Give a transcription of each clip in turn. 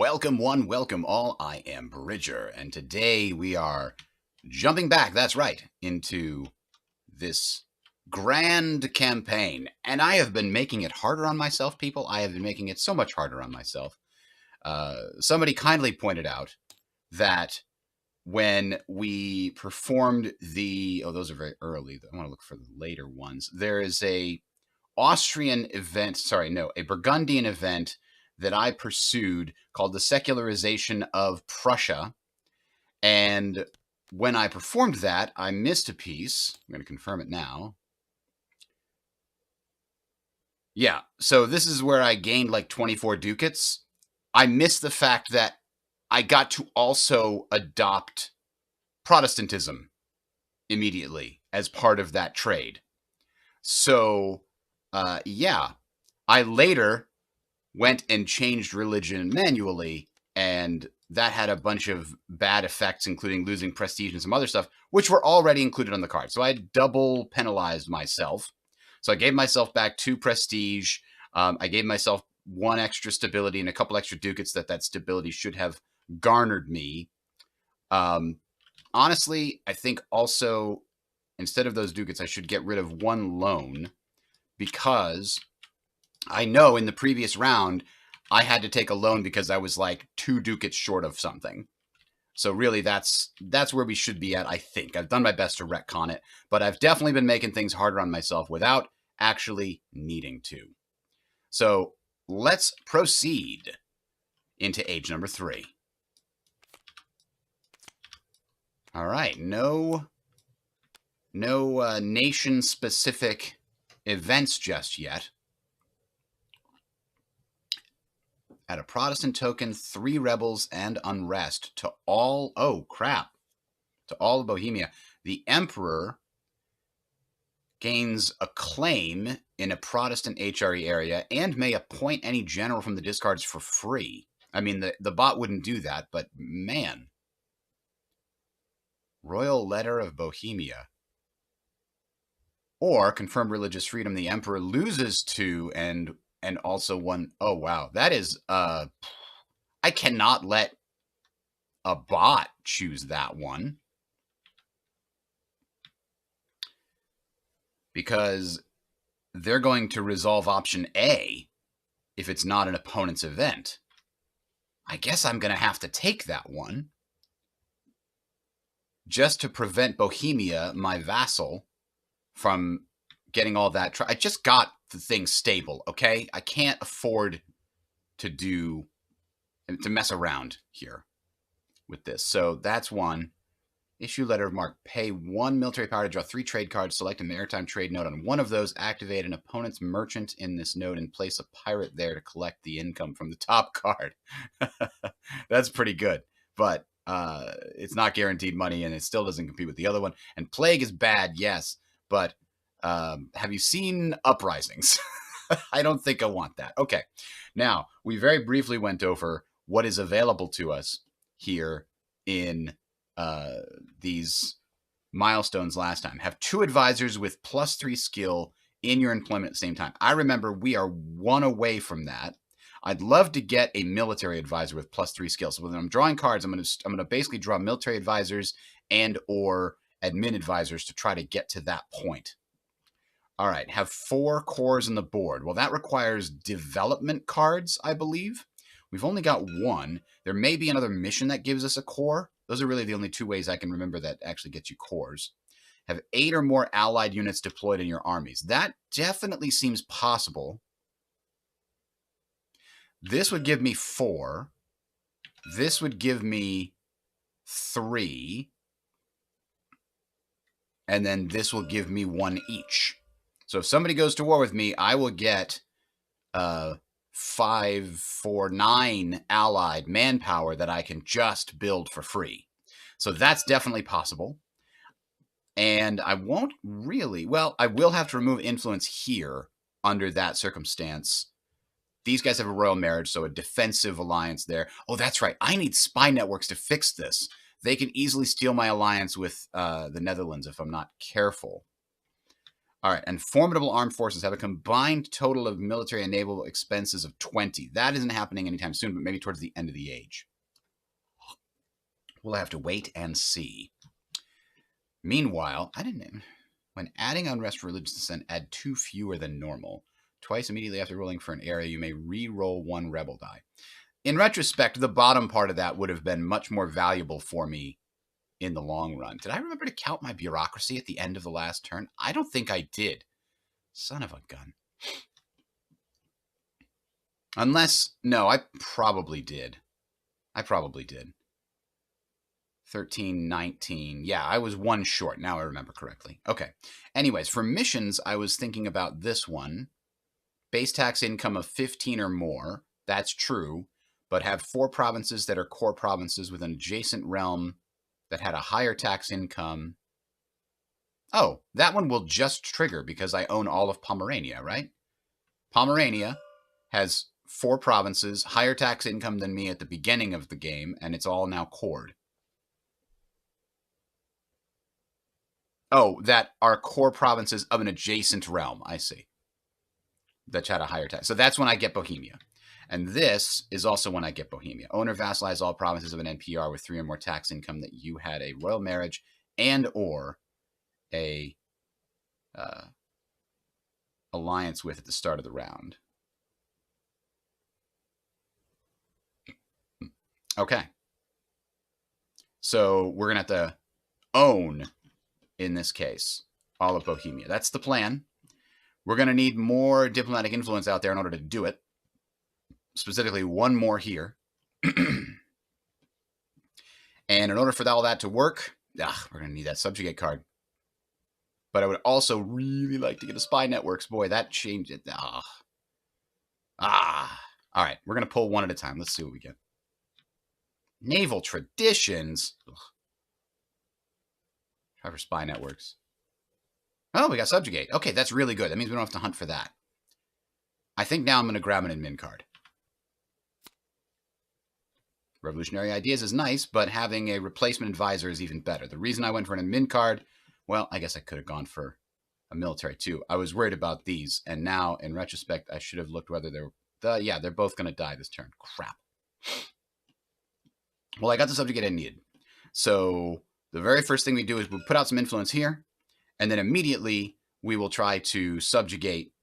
Welcome one, welcome all. I am Bridger, and today we are jumping back, that's right, into this grand campaign. And I have been making it harder on myself, people. I have been making it so much harder on myself. Somebody kindly pointed out that when we performed the... Oh, those are very early. I want to look for the later ones. There is a Austrian event, a Burgundian event that I pursued called the secularization of Prussia. And when I performed that, I missed a piece. I'm going to confirm it now. Yeah, so this is where I gained like 24 ducats. I missed the fact that I got to also adopt Protestantism immediately as part of that trade. So, yeah, I later went and changed religion manually, and that had a bunch of bad effects, including losing prestige and some other stuff, which were already included on the card. So I double penalized myself. So I gave myself back 2 prestige. I gave myself 1 extra stability and a couple extra ducats that stability should have garnered me. Honestly, I think also, instead of those ducats, I should get rid of 1 loan, because I know in the previous round, I had to take a loan because I was like 2 ducats short of something. So really, that's where we should be at, I think. I've done my best to retcon it, but I've definitely been making things harder on myself without actually needing to. So let's proceed into age number 3. All right, no nation-specific events just yet. Add a Protestant token, 3 rebels, and unrest to all... Oh, crap. To all of Bohemia. The Emperor gains a claim in a Protestant HRE area and may appoint any general from the discards for free. I mean, the bot wouldn't do that, but man. Royal Letter of Bohemia. Or confirm religious freedom. The Emperor loses 2 and also 1. Oh, wow. That is, I cannot let a bot choose that one, because they're going to resolve option A if it's not an opponent's event. I guess I'm going to have to take that one just to prevent Bohemia, my vassal, from getting all that. I just got the thing stable, okay? I can't afford to mess around here with this. So that's 1. Issue letter of marque. Pay 1 military power to draw 3 trade cards. Select a maritime trade node on one of those. Activate an opponent's merchant in this node and place a pirate there to collect the income from the top card. That's pretty good, but it's not guaranteed money, and it still doesn't compete with the other one. And plague is bad, yes, but have you seen Uprisings? I don't think I want that. Okay, now we very briefly went over what is available to us here in these milestones last time. Have 2 advisors with +3 skill in your employment at the same time. I remember we are 1 away from that. I'd love to get a military advisor with +3 skill. So when I'm drawing cards, I'm going to basically draw military advisors and or admin advisors to try to get to that point. All right, have 4 cores on the board. Well, that requires development cards, I believe. We've only got 1. There may be another mission that gives us a core. Those are really the only 2 ways I can remember that actually gets you cores. Have 8 or more allied units deployed in your armies. That definitely seems possible. This would give me 4. This would give me 3. And then this will give me 1 each. So if somebody goes to war with me, I will get 5 for 9 allied manpower that I can just build for free. So that's definitely possible. And I won't really... Well, I will have to remove influence here under that circumstance. These guys have a royal marriage, so a defensive alliance there. Oh, that's right. I need spy networks to fix this. They can easily steal my alliance with the Netherlands if I'm not careful. All right, and formidable armed forces have a combined total of military and naval expenses of 20. That isn't happening anytime soon, but maybe towards the end of the age. We'll have to wait and see. Meanwhile, when adding unrest religious dissent, add 2 fewer than normal. Twice immediately after rolling for an area, you may re-roll 1 rebel die. In retrospect, the bottom part of that would have been much more valuable for me in the long run. Did I remember to count my bureaucracy at the end of the last turn? I don't think I did. Son of a gun. Unless, no, I probably did. 13, 19. Yeah, I was 1 short. Now I remember correctly. Okay. Anyways, for missions, I was thinking about this one. Base tax income of 15 or more. That's true. But have 4 provinces that are core provinces with an adjacent realm that had a higher tax income. Oh, that one will just trigger because I own all of Pomerania, right? Pomerania has 4 provinces, higher tax income than me at the beginning of the game, and it's all now cored. Oh, that are core provinces of an adjacent realm. I see. That had a higher tax. So that's when I get Bohemia. And this is also when I get Bohemia. Owner vassalize all provinces of an NPR with 3 or more tax income that you had a royal marriage and or a alliance with at the start of the round. Okay. So we're going to have to own, in this case, all of Bohemia. That's the plan. We're going to need more diplomatic influence out there in order to do it. Specifically, 1 more here. And in order for all that to work, we're going to need that subjugate card. But I would also really like to get a spy networks. Boy, that changed it. All right, we're going to pull 1 at a time. Let's see what we get. Naval traditions. Ugh. Try for spy networks. Oh, we got subjugate. Okay, that's really good. That means we don't have to hunt for that. I think now I'm going to grab an admin card. Revolutionary Ideas is nice, but having a replacement advisor is even better. The reason I went for an admin card, well, I guess I could have gone for a military too. I was worried about these, and now, in retrospect, I should have looked whether they're... yeah, they're both going to die this turn. Crap. Well, I got the subjugate I needed. So the very first thing we do is we'll put out some influence here, and then immediately we will try to subjugate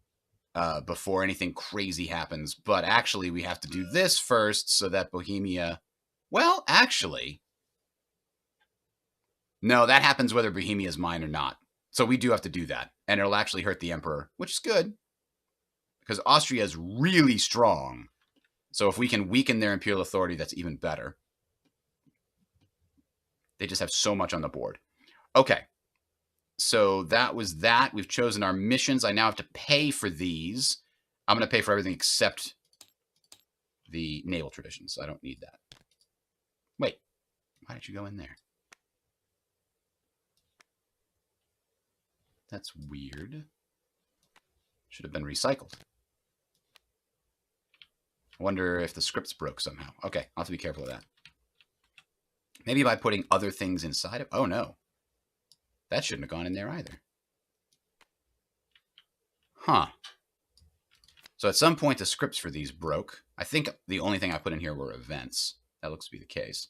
before anything crazy happens. But actually, we have to do this first so that Bohemia... Well, actually... No, that happens whether Bohemia is mine or not. So we do have to do that. And it'll actually hurt the Emperor, which is good. Because Austria is really strong. So if we can weaken their imperial authority, that's even better. They just have so much on the board. Okay. So that was that. We've chosen our missions. I now have to pay for these. I'm going to pay for everything except the naval traditions. So I don't need that. Wait. Why did you go in there? That's weird. Should have been recycled. I wonder if the scripts broke somehow. Okay, I'll have to be careful of that. Maybe by putting other things inside of... Oh, no. That shouldn't have gone in there either. Huh. So at some point, the scripts for these broke. I think the only thing I put in here were events. That looks to be the case.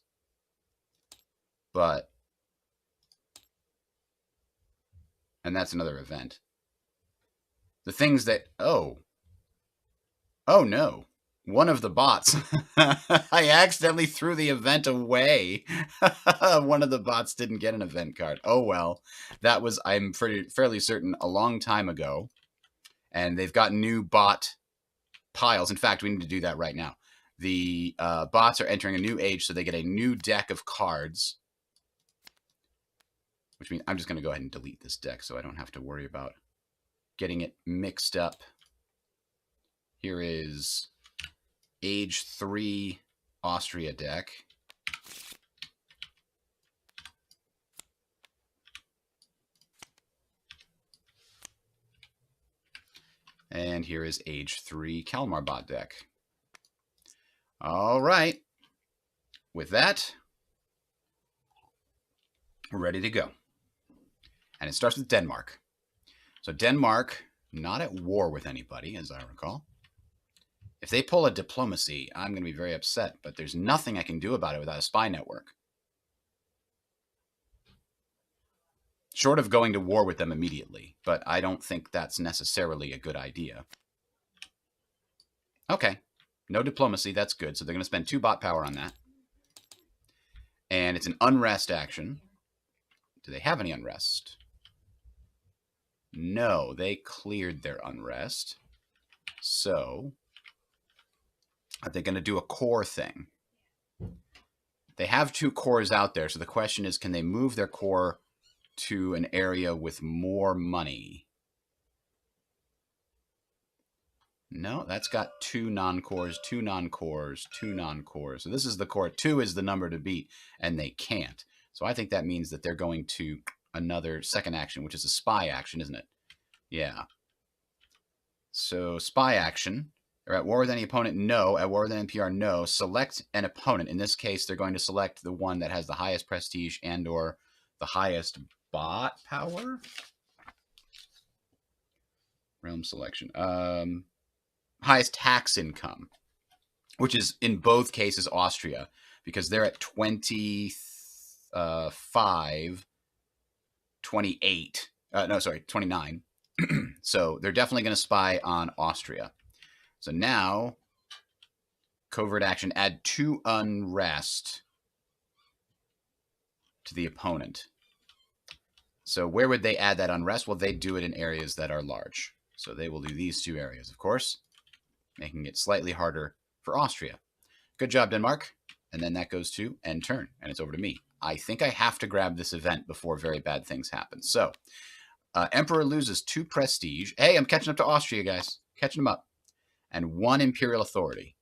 But... And that's another event. The things that... Oh. Oh, no. One of the bots. I accidentally threw the event away. One of the bots didn't get an event card. Oh, well. That was, I'm fairly certain, a long time ago. And they've got new bot piles. In fact, we need to do that right now. The bots are entering a new age, so they get a new deck of cards. Which means I'm just going to go ahead and delete this deck so I don't have to worry about getting it mixed up. Here is Age 3 Austria deck. And here is Age 3 Kalmar bot deck. All right. With that, we're ready to go. And it starts with Denmark. So Denmark, not at war with anybody, as I recall. If they pull a diplomacy, I'm going to be very upset, but there's nothing I can do about it without a spy network. Short of going to war with them immediately, but I don't think that's necessarily a good idea. Okay, no diplomacy, that's good. So they're going to spend 2 bot power on that. And it's an unrest action. Do they have any unrest? No, they cleared their unrest. So, are they going to do a core thing? They have 2 cores out there, so the question is, can they move their core to an area with more money? No, that's got 2 non-cores, 2 non-cores, 2 non-cores. So this is the core. 2 is the number to beat, and they can't. So I think that means that they're going to another second action, which is a spy action, isn't it? Yeah. So spy action. They're at war with any opponent? No. At war with an NPR? No. Select an opponent. In this case, they're going to select the one that has the highest prestige and or the highest bot power. Realm selection. Highest tax income, which is in both cases Austria, because they're at 25, 28. No, sorry, 29. So they're definitely going to spy on Austria. So now, covert action, add 2 unrest to the opponent. So where would they add that unrest? Well, they do it in areas that are large. So they will do these 2 areas, of course, making it slightly harder for Austria. Good job, Denmark. And then that goes to end turn, and it's over to me. I think I have to grab this event before very bad things happen. So, Emperor loses 2 prestige. Hey, I'm catching up to Austria, guys. Catching them up. And 1 imperial authority,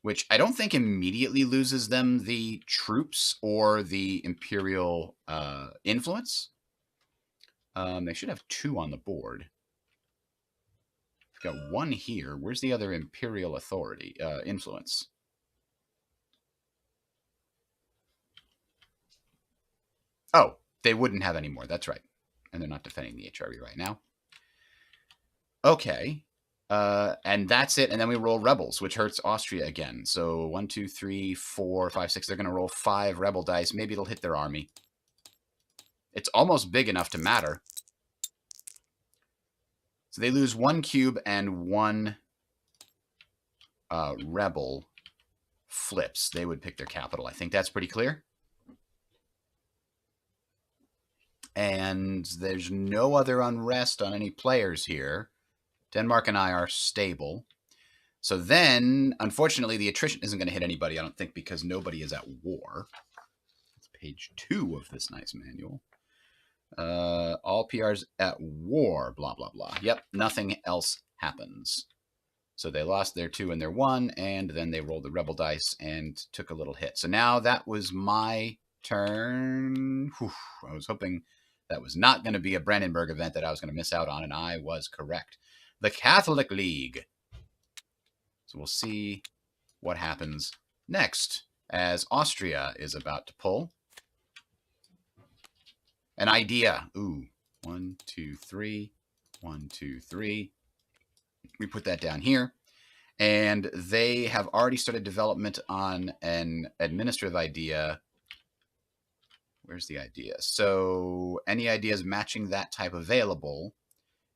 which I don't think immediately loses them the troops or the imperial influence. They should have 2 on the board. We've got 1 here. Where's the other imperial authority influence? Oh, they wouldn't have any more. That's right. And they're not defending the HRE right now. Okay. And that's it. And then we roll rebels, which hurts Austria again. So 1, 2, 3, 4, 5, 6. They're going to roll 5 rebel dice. Maybe it'll hit their army. It's almost big enough to matter. So they lose 1 cube and 1 rebel flips. They would pick their capital. I think that's pretty clear. And there's no other unrest on any players here. Denmark and I are stable. So then, unfortunately, the attrition isn't going to hit anybody, I don't think, because nobody is at war. That's page 2 of this nice manual. All PRs at war, blah, blah, blah. Yep, nothing else happens. So they lost their 2 and their 1, and then they rolled the rebel dice and took a little hit. So now that was my turn. Whew, I was hoping that was not going to be a Brandenburg event that I was going to miss out on, and I was correct. The Catholic League. So we'll see what happens next as Austria is about to pull. An idea. Ooh, 1, 2, 3, 1, 2, 3. We put that down here. And they have already started development on an administrative idea. Where's the idea? So any ideas matching that type available?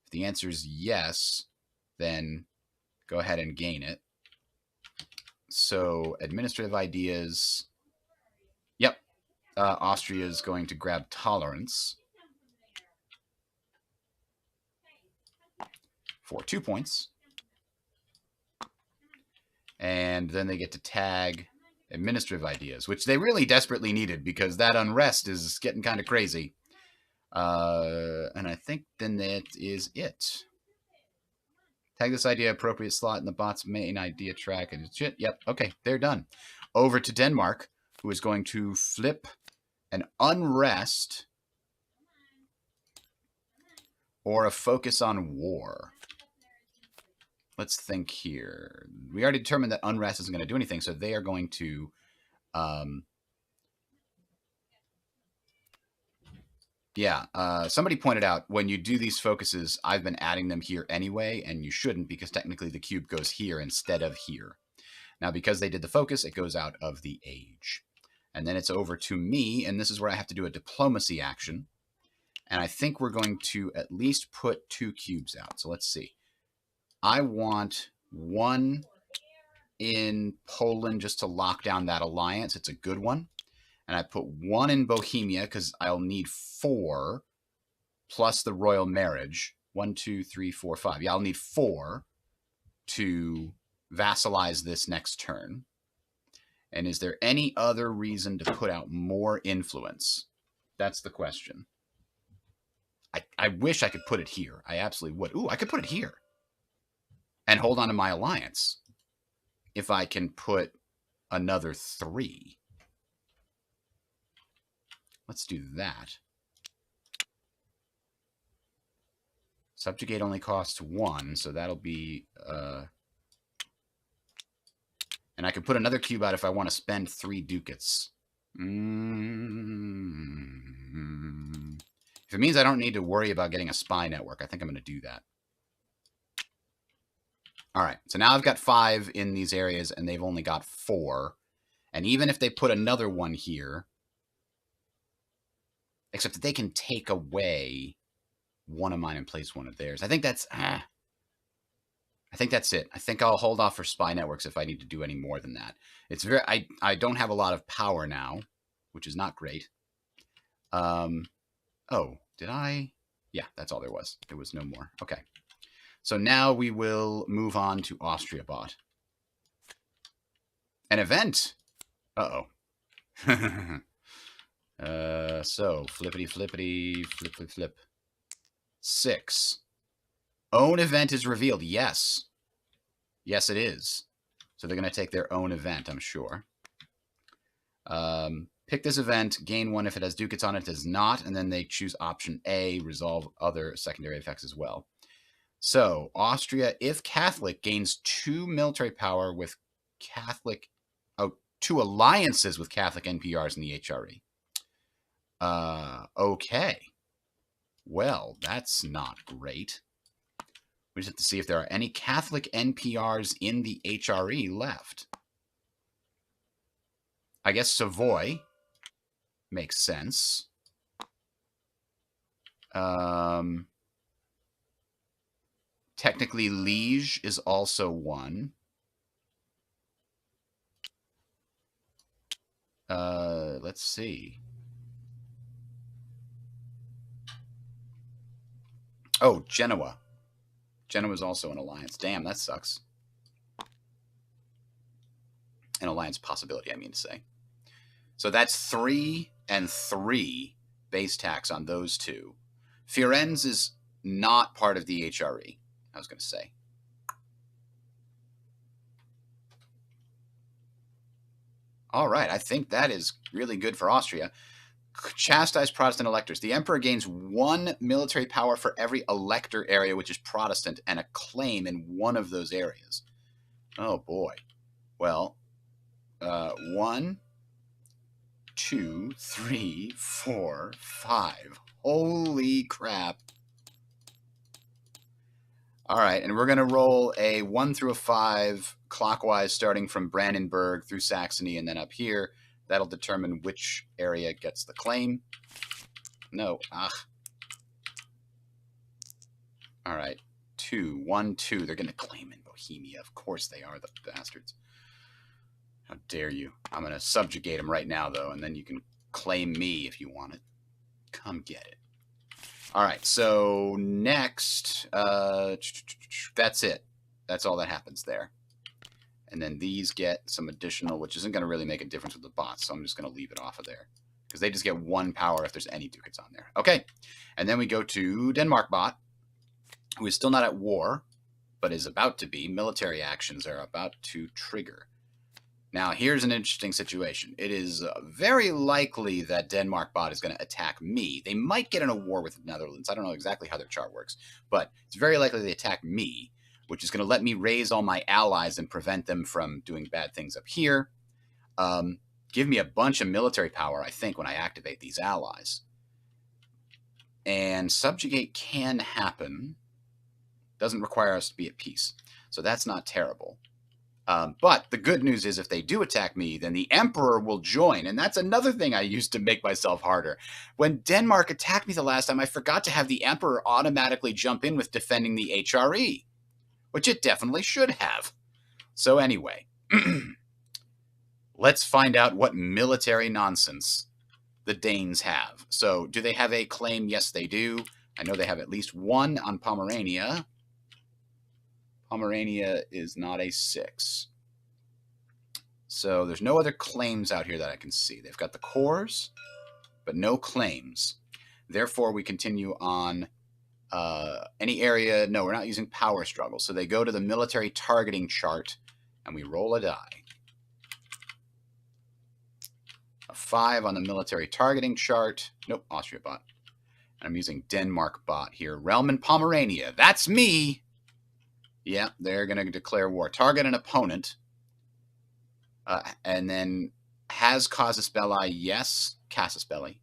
If the answer is yes, then go ahead and gain it. So administrative ideas. Yep. Austria is going to grab tolerance for 2 points. And then they get to tag administrative ideas, which they really desperately needed because that unrest is getting kind of crazy. And I think then that is it. Tag this idea appropriate slot in the bot's main idea track. And shit. Yep. Okay, they're done. Over to Denmark, who is going to flip an unrest or a focus on war. Let's think here. We already determined that unrest isn't going to do anything, so they are going to Yeah, somebody pointed out when you do these focuses, I've been adding them here anyway, and you shouldn't because technically the cube goes here instead of here. Now, because they did the focus, it goes out of the age. And then it's over to me, and this is where I have to do a diplomacy action. And I think we're going to at least put 2 cubes out. So let's see. I want 1 in Poland just to lock down that alliance. It's a good one. And I put 1 in Bohemia because I'll need 4 plus the royal marriage. 1, 2, 3, 4, 5. Yeah, I'll need 4 to vassalize this next turn. And is there any other reason to put out more influence? That's the question. I wish I could put it here. I absolutely would. Ooh, I could put it here and hold on to my alliance if I can put another 3. Let's do that. Subjugate only costs 1, so that'll be... and I can put another cube out if I want to spend 3 ducats. If it means I don't need to worry about getting a spy network, I think I'm going to do that. All right, so now I've got 5 in these areas, and they've only got 4. And even if they put another one here, except that they can take away 1 of mine and place 1 of theirs. I think that's... I think that's it. I think I'll hold off for spy networks if I need to do any more than that. It's very... I don't have a lot of power now, which is not great. Oh, did I? Yeah, that's all there was. There was no more. Okay. So now we will move on to Austria bot. An event. Uh-oh. So, flippity, flippity, flip, flip, flip. 6. Own event is revealed. Yes. Yes, it is. So they're going to take their own event, I'm sure. Pick this event, gain 1 if it has ducats on it, does not, and then they choose option A, resolve other secondary effects as well. So, Austria, if Catholic, gains 2 military power with Catholic, 2 alliances with Catholic NPRs in the HRE. Okay. Well, that's not great. We just have to see if there are any Catholic NPRs in the HRE left. I guess Savoy makes sense. Technically, Liege is also one. Let's see. Oh, Genoa. Genoa is also an alliance. Damn, that sucks. An alliance possibility, I mean to say. So that's 3 and 3 base tax on those 2. Firenze is not part of the HRE, I was going to say. All right, I think that is really good for Austria. Chastise Protestant electors. The emperor gains 1 military power for every elector area which is Protestant and a claim in one of those areas. Oh, boy. Well, 1, 2, 3, 4, 5. Holy crap. All right, and we're going to roll a 1 through a 5 clockwise starting from Brandenburg through Saxony and then up here. That'll determine which area gets the claim. No. Ugh. All right. 2, 1, 2. They're going to claim in Bohemia. Of course they are, the bastards. How dare you. I'm going to subjugate them right now, though, and then you can claim me if you want it. Come get it. All right. So next, that's it. That's all that happens there. And then these get some additional, which isn't going to really make a difference with the bots, so I'm just going to leave it off of there. Because they just get 1 power if there's any ducats on there. Okay, and then we go to Denmark bot, who is still not at war, but is about to be. Military actions are about to trigger. Now, here's an interesting situation. It is very likely that Denmark bot is going to attack me. They might get in a war with the Netherlands. I don't know exactly how their chart works, but it's very likely they attack me, which is going to let me raise all my allies and prevent them from doing bad things up here. Give me a bunch of military power, I think, when I activate these allies. And subjugate can happen. Doesn't require us to be at peace. So that's not terrible. But the good news is if they do attack me, then the Emperor will join. And that's another thing I used to make myself harder. When Denmark attacked me the last time, I forgot to have the Emperor automatically jump in with defending the HRE, which it definitely should have. So anyway, let's find out what military nonsense the Danes have. So do they have a claim? Yes, they do. I know they have at least one on Pomerania. Pomerania is not a 6. So there's no other claims out here that I can see. They've got the cores, but no claims. Therefore, we continue on any area. No, we're not using power struggle. So they go to the military targeting chart, and we roll a die. A 5 on the military targeting chart. Nope, Austria bot. And I'm using Denmark bot here. Realm and Pomerania. That's me. Yeah, they're going to declare war. Target an opponent. And then has casus belli? Yes, casus belli.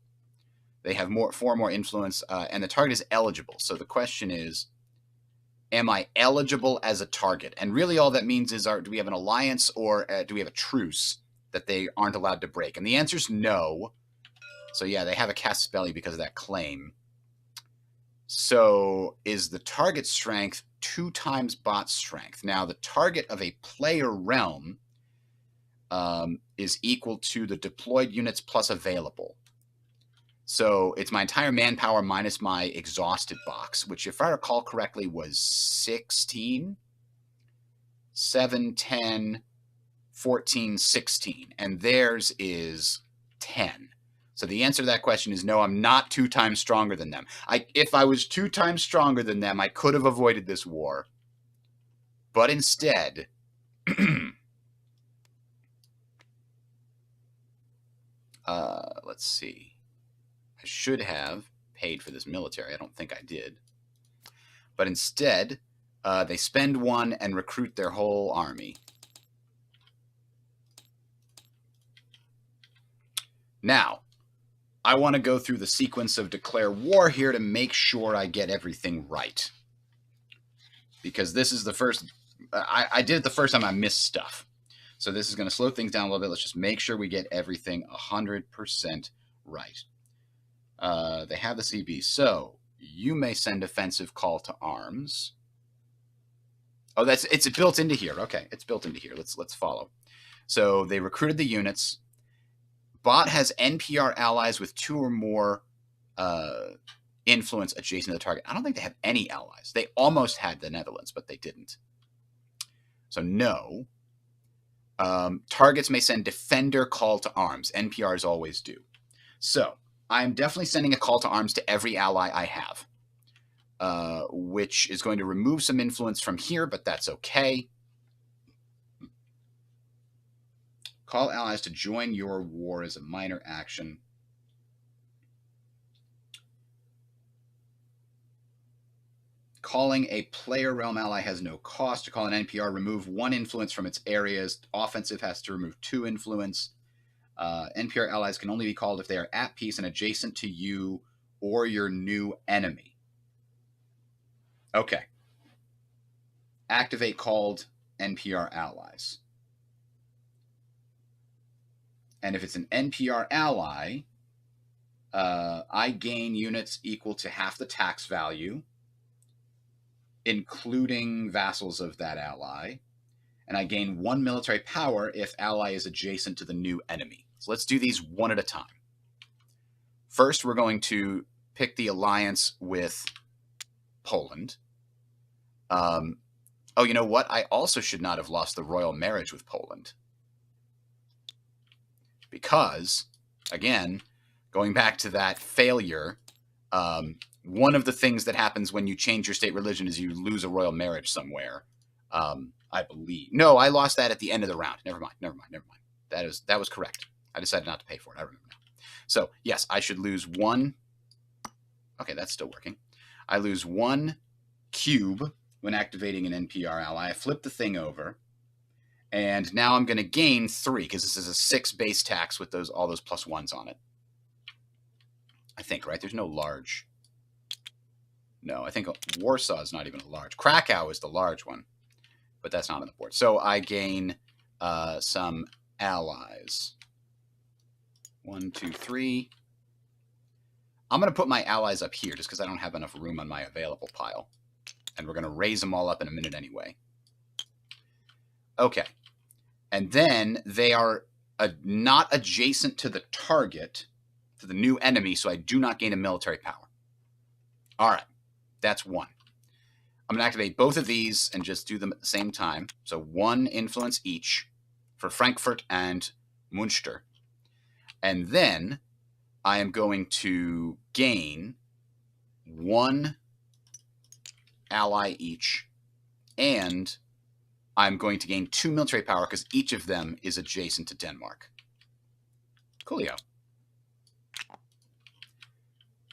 They have 4 more influence, and the target is eligible. So the question is, am I eligible as a target? And really all that means is, do we have an alliance or do we have a truce that they aren't allowed to break? And the answer is no. So yeah, they have a casus belli because of that claim. So is the target strength 2 times bot strength? Now, the target of a player realm is equal to the deployed units plus available. So it's my entire manpower minus my exhausted box, which, if I recall correctly, was 16, 7, 10, 14, 16. And theirs is 10. So the answer to that question is no, I'm not 2 times stronger than them. If I was 2 times stronger than them, I could have avoided this war. But instead, let's see. I should have paid for this military. I don't think I did. But instead, they spend 1 and recruit their whole army. Now, I want to go through the sequence of declare war here to make sure I get everything right. Because this is the first... I did it the first time, I missed stuff. So this is going to slow things down a little bit. Let's just make sure we get everything 100% right. They have the CB. So you may send offensive call to arms. Oh, it's built into here. Okay, it's built into here. Let's follow. So they recruited the units. Bot has NPR allies with 2 or more influence adjacent to the target. I don't think they have any allies. They almost had the Netherlands, but they didn't. So no. Targets may send defender call to arms. NPRs always do. So I'm definitely sending a call to arms to every ally I have, which is going to remove some influence from here, but that's okay. Call allies to join your war as a minor action. Calling a player realm ally has no cost. To call an NPR, remove 1 influence from its areas. Offensive has to remove 2 influence. NPR allies can only be called if they are at peace and adjacent to you or your new enemy. Okay. Activate called NPR allies. And if it's an NPR ally, I gain units equal to half the tax value, including vassals of that ally. And I gain 1 military power if ally is adjacent to the new enemy. So let's do these one at a time. First, we're going to pick the alliance with Poland. Oh, you know what? I also should not have lost the royal marriage with Poland. Because, again, going back to that failure, one of the things that happens when you change your state religion is you lose a royal marriage somewhere. I believe. No, I lost that at the end of the round. Never mind. That was correct. I decided not to pay for it. I remember now. So, yes, I should lose 1. Okay, that's still working. I lose 1 cube when activating an NPR ally. I flip the thing over. And now I'm going to gain 3 because this is a 6 base tax with all those +1s on it. I think, right? There's no large. No, I think Warsaw is not even a large. Krakow is the large one, but that's not on the board. So I gain some allies. 1, 2, 3. I'm going to put my allies up here just because I don't have enough room on my available pile. And we're going to raise them all up in a minute anyway. Okay. And then they are not adjacent to the target, to the new enemy, so I do not gain a military power. All right. That's one. I'm going to activate both of these and just do them at the same time. So 1 influence each for Frankfurt and Münster. And then I am going to gain 1 ally each, and I'm going to gain 2 military power because each of them is adjacent to Denmark. Coolio.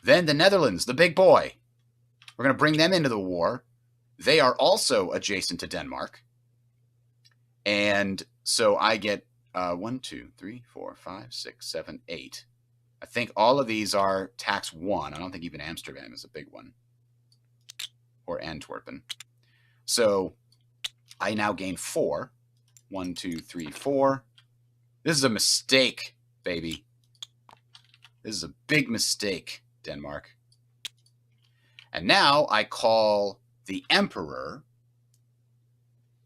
Then the Netherlands, the big boy. We're going to bring them into the war. They are also adjacent to Denmark. And so I get 1, 2, 3, 4, 5, 6, 7, 8. I think all of these are tax 1. I don't think even Amsterdam is a big one. Or Antwerpen. So I now gain 4. 1, 2, 3, 4. This is a mistake, baby. This is a big mistake, Denmark. And now I call the Emperor,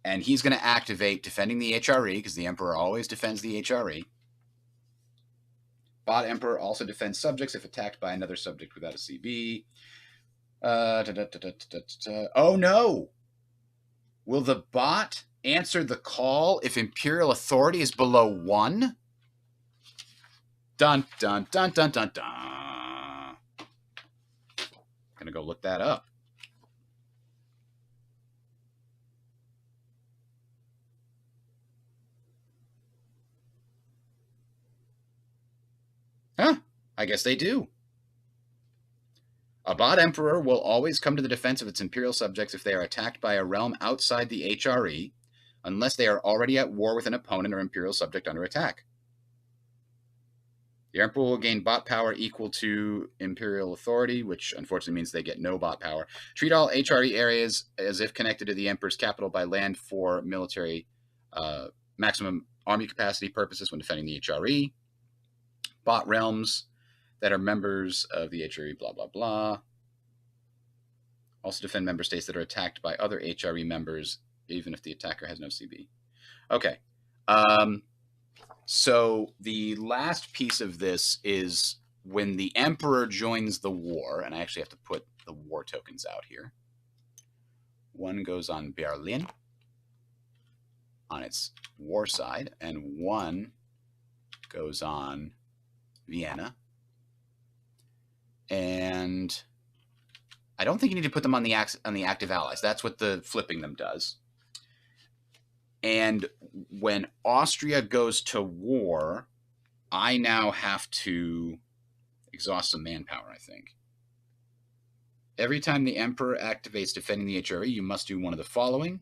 and he's going to activate defending the HRE, because the Emperor always defends the HRE. Bot Emperor also defends subjects if attacked by another subject without a CB. Oh, no. Will the bot answer the call if Imperial authority is below 1? Dun, dun, dun, dun, dun, dun. I'm going to go look that up. Huh? I guess they do. A bot emperor will always come to the defense of its imperial subjects if they are attacked by a realm outside the HRE, unless they are already at war with an opponent or imperial subject under attack. The emperor will gain bot power equal to imperial authority, which unfortunately means they get no bot power. Treat all HRE areas as if connected to the emperor's capital by land for military maximum army capacity purposes when defending the HRE. Bot realms that are members of the HRE, blah, blah, blah. Also defend member states that are attacked by other HRE members, even if the attacker has no CB. Okay. So the last piece of this is when the Emperor joins the war, and I actually have to put the war tokens out here. 1 goes on Berlin on its war side, and 1 goes on Vienna. And I don't think you need to put them on the active allies. That's what the flipping them does. And when Austria goes to war, I now have to exhaust some manpower, I think. Every time the Emperor activates defending the HRE, you must do one of the following.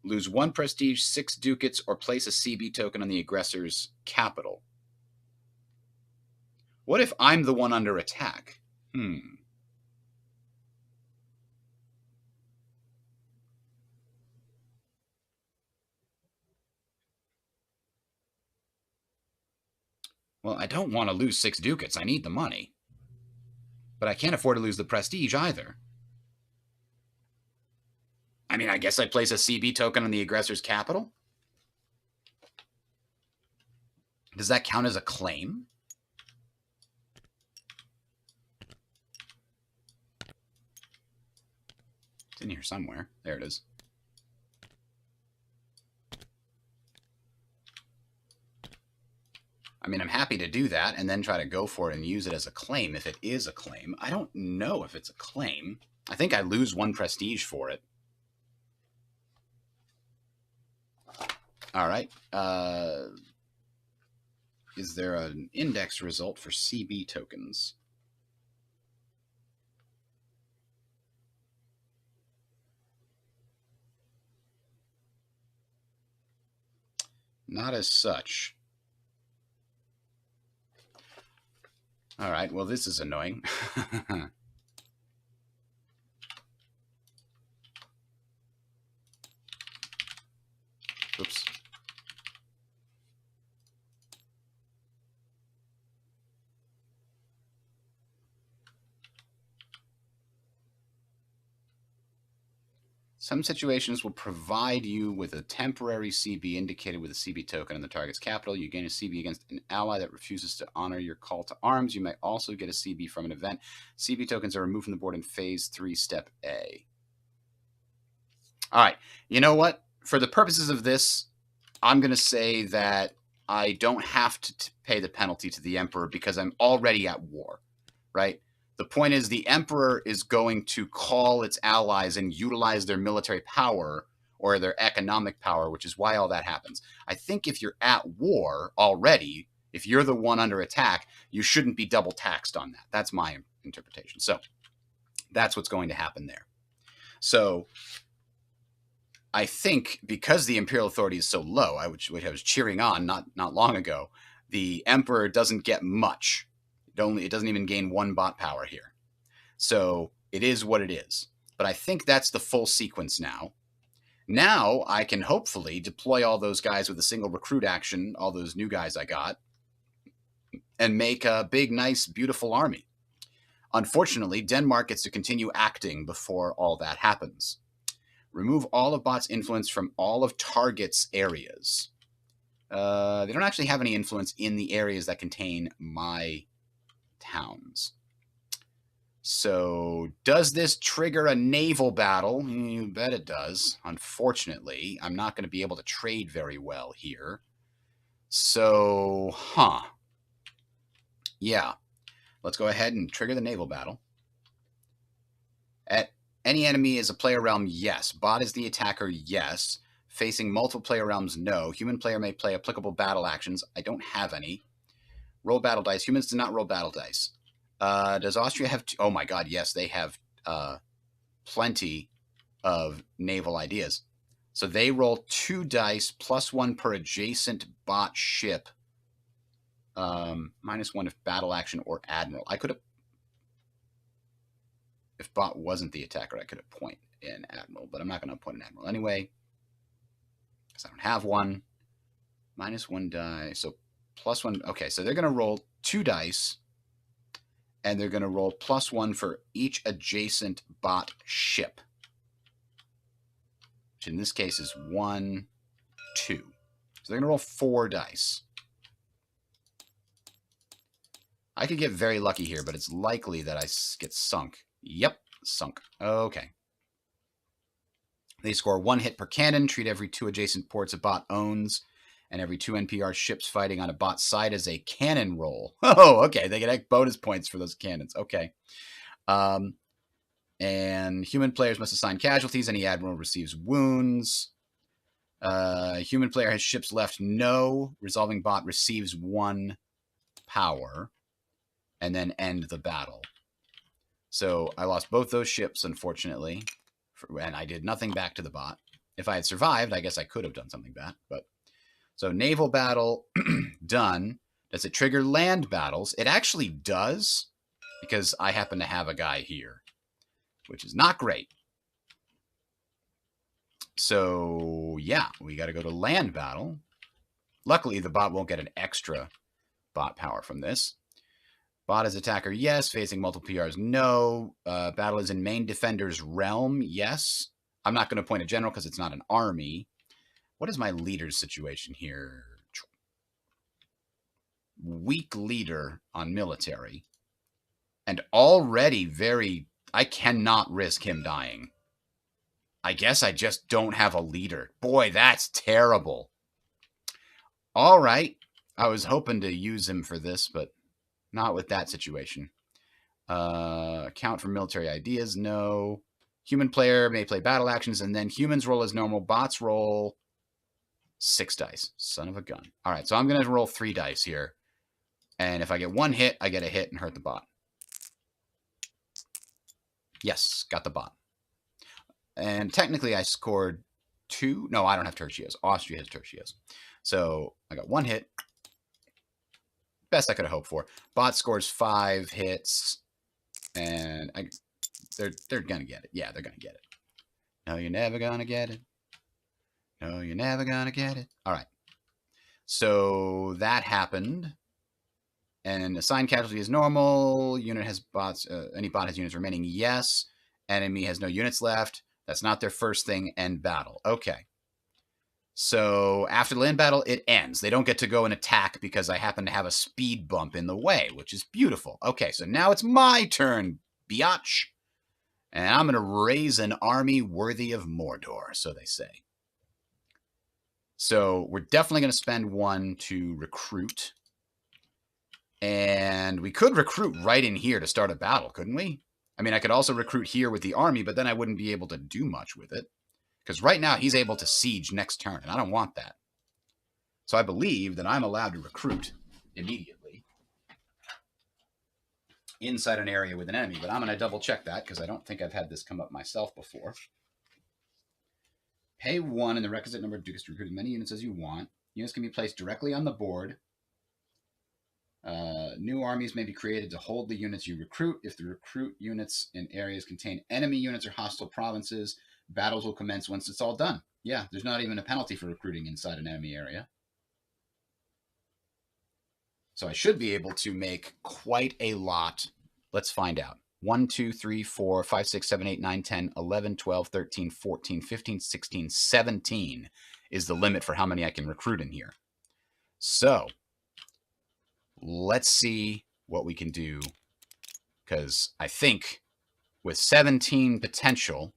Lose 1 prestige, 6 ducats, or place a CB token on the aggressor's capital. What if I'm the one under attack? Well, I don't want to lose 6 ducats. I need the money. But I can't afford to lose the prestige either. I mean, I guess I place a CB token on the aggressor's capital? Does that count as a claim? It's in here somewhere. There it is. I mean, I'm happy to do that and then try to go for it and use it as a claim if it is a claim. I don't know if it's a claim. I think I lose 1 prestige for it. All right. Is there an index result for CB tokens? Not as such. All right, well, this is annoying. Some situations will provide you with a temporary CB indicated with a CB token in the target's capital. You gain a CB against an ally that refuses to honor your call to arms. You may also get a CB from an event. CB tokens are removed from the board in Phase 3, Step A. All right. You know what? For the purposes of this, I'm going to say that I don't have to pay the penalty to the Emperor because I'm already at war, right? The point is the Emperor is going to call its allies and utilize their military power or their economic power, which is why all that happens. I think if you're at war already, if you're the one under attack, you shouldn't be double taxed on that. That's my interpretation. So that's what's going to happen there. So I think because the Imperial authority is so low, which I was cheering on not long ago, the Emperor doesn't get much. It doesn't even gain 1 bot power here. So it is what it is. But I think that's the full sequence now. Now I can hopefully deploy all those guys with a single recruit action, all those new guys I got, and make a big, nice, beautiful army. Unfortunately, Denmark gets to continue acting before all that happens. Remove all of bot's influence from all of target's areas. They don't actually have any influence in the areas that contain my towns. So does this trigger a naval battle? You bet it does. Unfortunately, I'm not going to be able to trade very well here. So, yeah. Let's go ahead and trigger the naval battle. At any enemy is a player realm, yes. Bot is the attacker, yes. Facing multiple player realms, no. Human player may play applicable battle actions. I don't have any. Roll battle dice. Humans do not roll battle dice. Does Austria have... Oh my god, yes, they have plenty of naval ideas. So they roll 2 dice, +1 per adjacent bot ship. -1 if battle action or admiral. I could have... If bot wasn't the attacker, I could appoint an admiral, but I'm not going to appoint an admiral anyway, because I don't have one. -1 die, so +1. Okay, so they're going to roll 2 dice, and they're going to roll +1 for each adjacent bot ship, which in this case is 1, 2. So they're going to roll 4 dice. I could get very lucky here, but it's likely that I get sunk. Yep, sunk. Okay. They score 1 hit per cannon, treat every 2 adjacent ports a bot owns, and every 2 NPR ships fighting on a bot side as a cannon roll. Oh, okay. They get bonus points for those cannons. Okay. And human players must assign casualties. Any admiral receives wounds. Human player has ships left. No. Resolving bot receives 1 power. And then end the battle. So I lost both those ships, unfortunately. And I did nothing back to the bot. If I had survived, I guess I could have done something back. But so naval battle done. Does it trigger land battles? It actually does, because I happen to have a guy here, which is not great. So yeah, we got to go to land battle. Luckily, the bot won't get an extra bot power from this. Bot is attacker, yes. Facing multiple PRs, no. Battle is in main defender's realm, yes. I'm not going to appoint a general because it's not an army. What is my leader's situation here? Weak leader on military. And already very... I cannot risk him dying. I guess I just don't have a leader. Boy, that's terrible. All right. I was hoping to use him for this, but... not with that situation. Count for military ideas, no. Human player may play battle actions, and then humans roll as normal. Bots roll 6 dice. Son of a gun. All right, so I'm going to roll 3 dice here. And if I get 1 hit, I get a hit and hurt the bot. Yes, got the bot. And technically I scored 2. No, I don't have tertios. Austria has tertios. So I got 1 hit. Best I could have hoped for. Bot scores 5 hits, and they're gonna get it. Yeah, they're gonna get it. No, you're never gonna get it. No, you're never gonna get it. All right. So that happened, and assigned casualty is normal. Unit has bots. Any bot has units remaining. Yes. Enemy has no units left. That's not their first thing, end battle. Okay. So after the land battle, it ends. They don't get to go and attack because I happen to have a speed bump in the way, which is beautiful. Okay, so now it's my turn, biatch. And I'm going to raise an army worthy of Mordor, so they say. So we're definitely going to spend 1 to recruit. And we could recruit right in here to start a battle, couldn't we? I mean, I could also recruit here with the army, but then I wouldn't be able to do much with it. Because right now he's able to siege next turn, and I don't want that. So I believe that I'm allowed to recruit immediately inside an area with an enemy, but I'm going to double check that because I don't think I've had this come up myself before. Pay 1 and the requisite number of ducats to recruit as many units as you want. Units can be placed directly on the board. New armies may be created to hold the units you recruit. If the recruit units in areas contain enemy units or hostile provinces, battles will commence once it's all done. Yeah, there's not even a penalty for recruiting inside an enemy area. So I should be able to make quite a lot. Let's find out. 1, 2, 3, 4, 5, 6, 7, 8, 9, 10, 11, 12, 13, 14, 15, 16, 17 is the limit for how many I can recruit in here. So let's see what we can do, because I think with 17 potential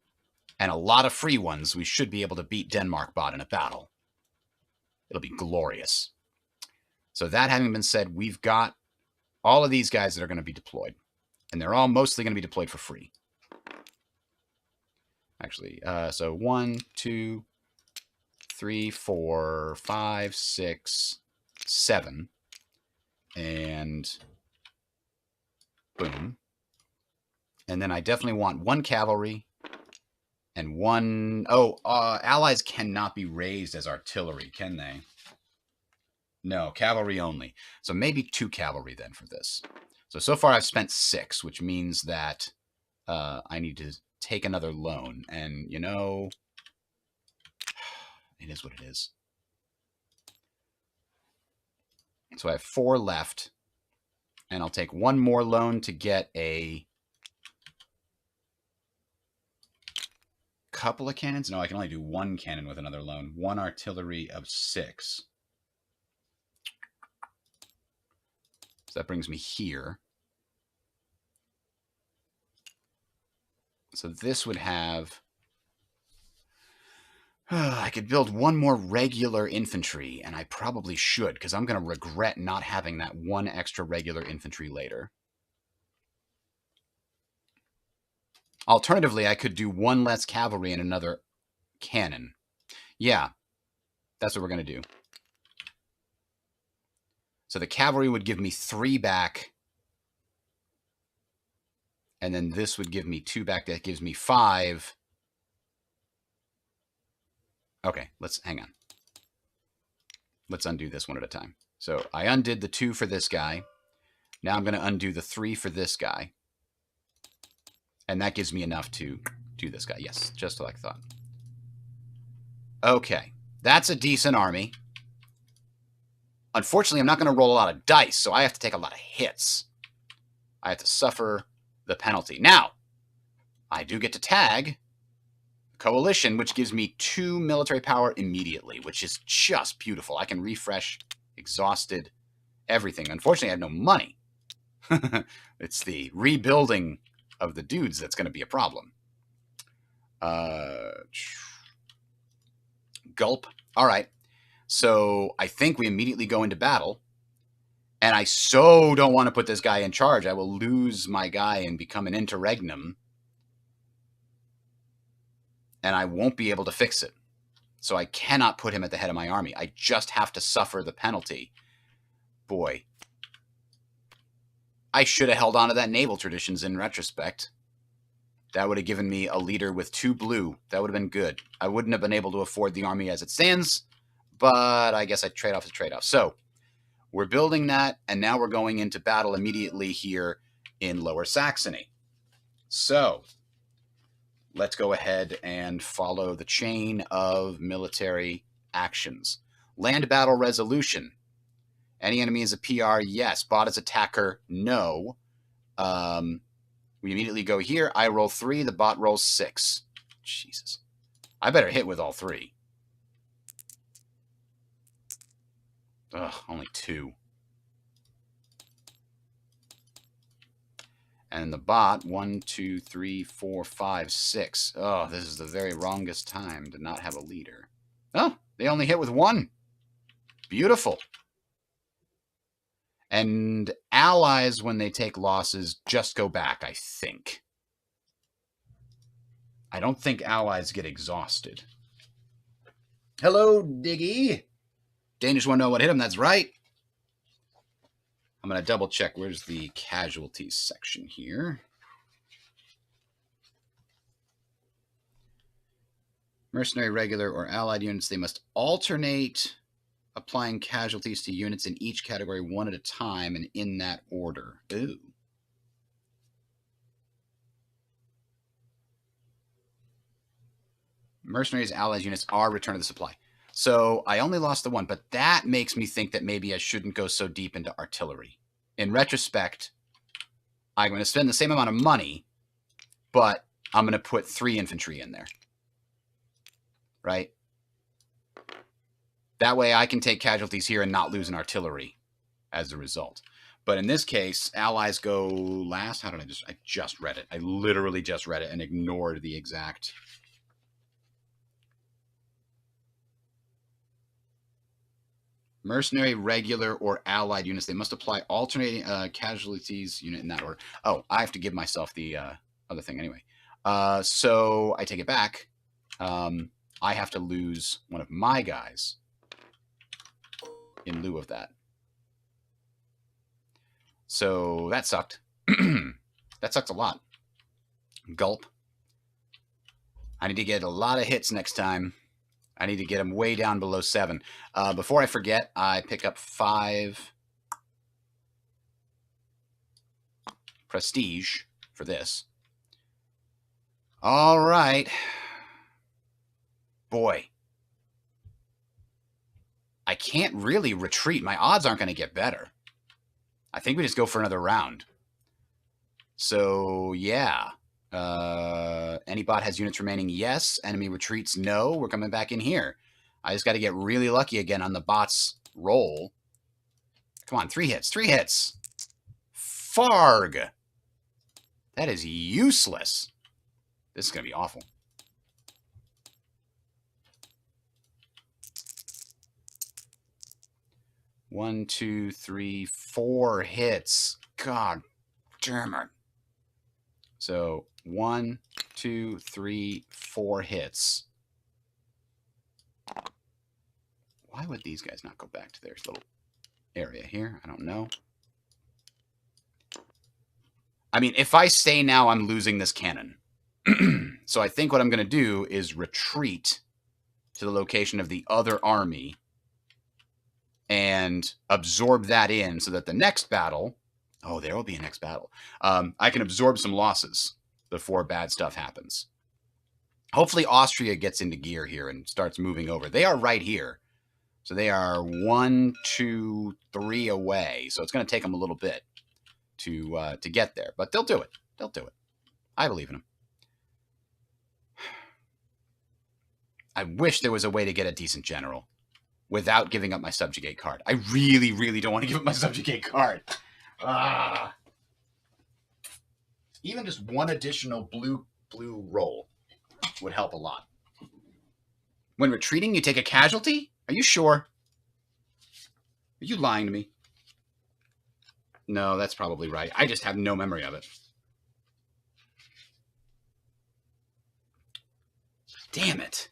and a lot of free ones, we should be able to beat Denmark bot in a battle. It'll be glorious. So that having been said, we've got all of these guys that are going to be deployed, and they're all mostly going to be deployed for free. Actually, so 1, 2, 3, 4, 5, 6, 7. And boom. And then I definitely want 1 cavalry and 1... Oh, allies cannot be raised as artillery, can they? No, cavalry only. So maybe 2 cavalry then for this. So far I've spent 6, which means that I need to take another loan. And, you know, it is what it is. So I have 4 left, and I'll take 1 more loan to get a couple of cannons. No, I can only do 1 cannon with another loan. 1 artillery of 6. So that brings me here. So this would have... I could build 1 more regular infantry, and I probably should, because I'm going to regret not having that 1 extra regular infantry later. Alternatively, I could do 1 less cavalry and another cannon. Yeah, that's what we're going to do. So the cavalry would give me 3 back, and then this would give me 2 back. That gives me 5. Okay, let's hang on. Let's undo this one at a time. So I undid the 2 for this guy. Now I'm going to undo the 3 for this guy. And that gives me enough to do this guy. Yes, just like I thought. Okay, that's a decent army. Unfortunately, I'm not going to roll a lot of dice, so I have to take a lot of hits. I have to suffer the penalty. Now, I do get to tag coalition, which gives me 2 military power immediately, which is just beautiful. I can refresh, exhausted, everything. Unfortunately, I have no money. It's the rebuilding of the dudes that's going to be a problem. Gulp. All right. So I think we immediately go into battle. And I so don't want to put this guy in charge. I will lose my guy and become an interregnum. And I won't be able to fix it. So I cannot put him at the head of my army. I just have to suffer the penalty. Boy. I should have held on to that naval traditions in retrospect. That would have given me a leader with 2 blue. That would have been good. I wouldn't have been able to afford the army as it stands, but I guess I trade off the trade-off. So we're building that, and now we're going into battle immediately here in Lower Saxony. So let's go ahead and follow the chain of military actions. Land battle resolution. Any enemy is a PR? Yes. Bot is attacker? No. We immediately go here. I roll 3. The bot rolls 6. Jesus. I better hit with all 3. Ugh, only 2. And the bot, 1, 2, 3, 4, 5, 6. Oh, this is the very wrongest time to not have a leader. Oh, they only hit with 1. Beautiful. And allies, when they take losses, just go back, I think. I don't think allies get exhausted. Hello, Diggy. Danish want to know what hit him. That's right. I'm going to double check. Where's the casualties section here? Mercenary, regular, or allied units, they must alternate applying casualties to units in each category one at a time and in that order. Ooh. Mercenaries, allies, units are return to the supply. So I only lost the 1, but that makes me think that maybe I shouldn't go so deep into artillery. In retrospect, I'm going to spend the same amount of money, but I'm going to put 3 infantry in there. Right? That way I can take casualties here and not lose an artillery as a result. But in this case, allies go last. How did I just read it. I literally just read it and ignored the exact... Mercenary, regular, or allied units. They must apply alternating casualties unit in that order. Oh, I have to give myself the other thing anyway. So I take it back. I have to lose one of my guys in lieu of that. So that sucked. That sucked a lot. Gulp. I need to get a lot of hits next time. I need to get them way down below 7. Before I forget, I pick up 5 prestige for this. All right. Boy. I can't really retreat. My odds aren't going to get better. I think we just go for another round. So, yeah. Any bot has units remaining? Yes. Enemy retreats? No. We're coming back in here. I just got to get really lucky again on the bot's roll. Come on, 3 hits. 3 hits. Farg. That is useless. This is going to be awful. One, 2, 3, 4 hits. God damn it. So 1, 2, 3, 4 hits. Why would these guys not go back to their little area here? I don't know. I mean, if I stay now, I'm losing this cannon. So I think what I'm going to do is retreat to the location of the other army and absorb that in so that the next battle... Oh, there will be a next battle. I can absorb some losses before bad stuff happens. Hopefully Austria gets into gear here and starts moving over. They are right here. So they are 1, 2, 3 away. So it's going to take them a little bit to get there. But they'll do it. They'll do it. I believe in them. I wish there was a way to get a decent general without giving up my subjugate card. I really, really don't want to give up my subjugate card. Even just one additional blue roll would help a lot. When retreating, you take a casualty? Are you sure? Are you lying to me? No, that's probably right. I just have no memory of it. Damn it.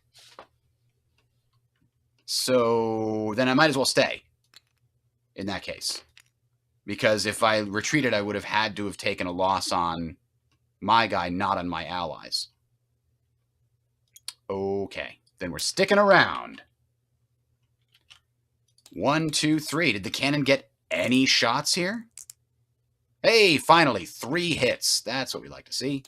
So then I might as well stay in that case. Because if I retreated, I would have had to have taken a loss on my guy, not on my allies. Okay. Then we're sticking around. 1, 2, 3. Did the cannon get any shots here? Hey, finally, 3 hits. That's what we like to see.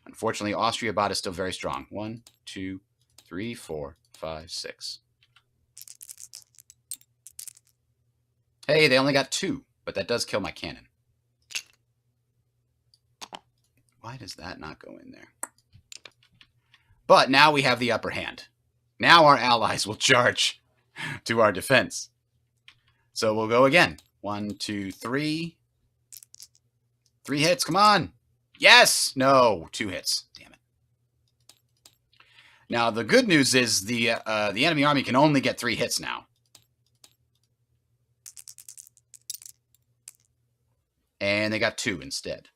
Unfortunately, Austria bot is still very strong. 1, 2, 3, 4, 5, 6. Hey, they only got 2, but that does kill my cannon. Why does that not go in there? But now we have the upper hand. Now our allies will charge to our defense. So we'll go again. 1, 2, 3. 3 hits. Come on. Yes. No. 2 hits. Damn it. Now the good news is the enemy army can only get 3 hits now. And they got 2 instead.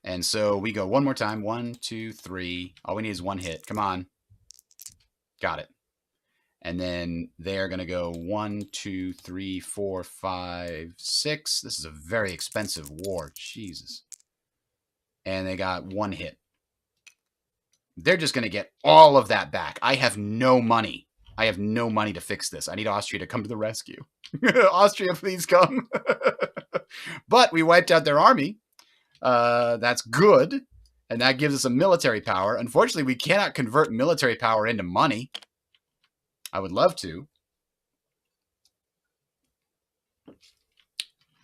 And so we go one more time. 1, 2, 3. All we need is 1 hit. Come on. Got it. And then they're going to go 1, 2, 3, 4, 5, 6. This is a very expensive war. Jesus. And they got 1 hit. They're just going to get all of that back. I have no money. I have no money to fix this. I need Austria to come to the rescue. Austria, please come. But we wiped out their army. That's good. And that gives us a military power. Unfortunately, we cannot convert military power into money. I would love to.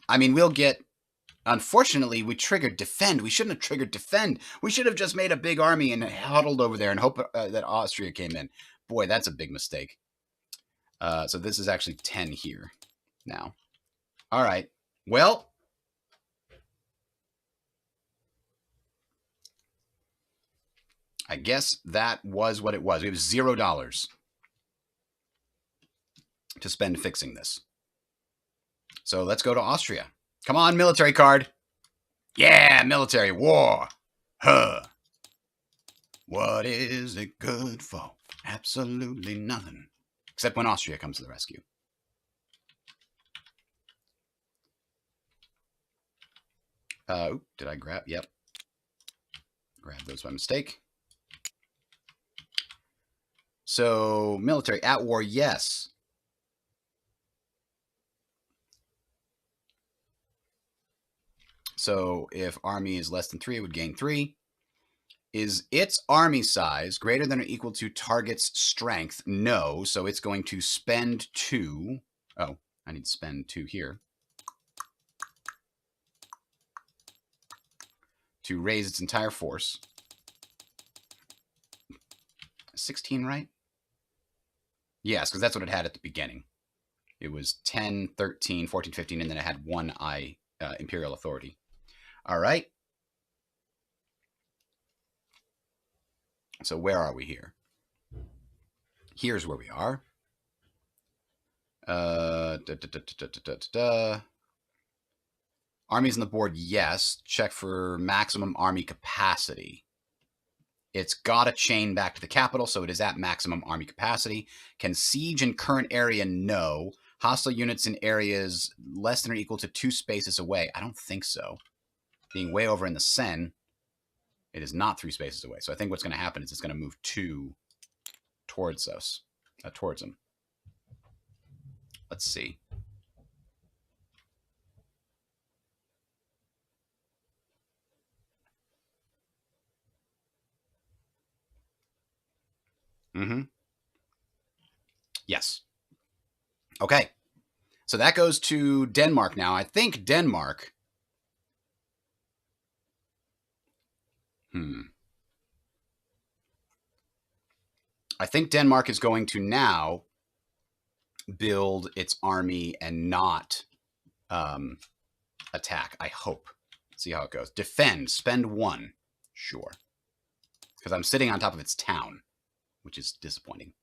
I mean, we'll get... Unfortunately, we triggered defend. We shouldn't have triggered defend. We should have just made a big army and huddled over there and hope that Austria came in. Boy, that's a big mistake. So this is actually 10 here now. All right. Well... I guess that was what it was. We have $0 to spend fixing this. So let's go to Austria. Come on, military card. Yeah, military war. Huh. What is it good for? Absolutely nothing. Except when Austria comes to the rescue. Did I grab? Yep. Grab those by mistake. So, military at war, yes. So, if army is less than 3, it would gain 3. Is its army size greater than or equal to target's strength? No. So, it's going to spend 2. Oh, I need to spend 2 here. To raise its entire force. 16, right? Yes, because that's what it had at the beginning. It was 10, 13, 14, 15, and then it had 1 Imperial Authority. All right. So where are we here? Here's where we are. Armies on the board, yes. Check for maximum army capacity. It's got a chain back to the capital, so it is at maximum army capacity. Can siege in current area? No. Hostile units in areas less than or equal to 2 spaces away? I don't think so. Being way over in the Seine, it is not 3 spaces away. So I think what's going to happen is it's going to move 2 towards us, towards them. Let's see. Yes. Okay. So that goes to Denmark now. I think Denmark... I think Denmark is going to now build its army and not attack. I hope. See how it goes. Defend. Spend 1. Sure. Because I'm sitting on top of its town, which is disappointing.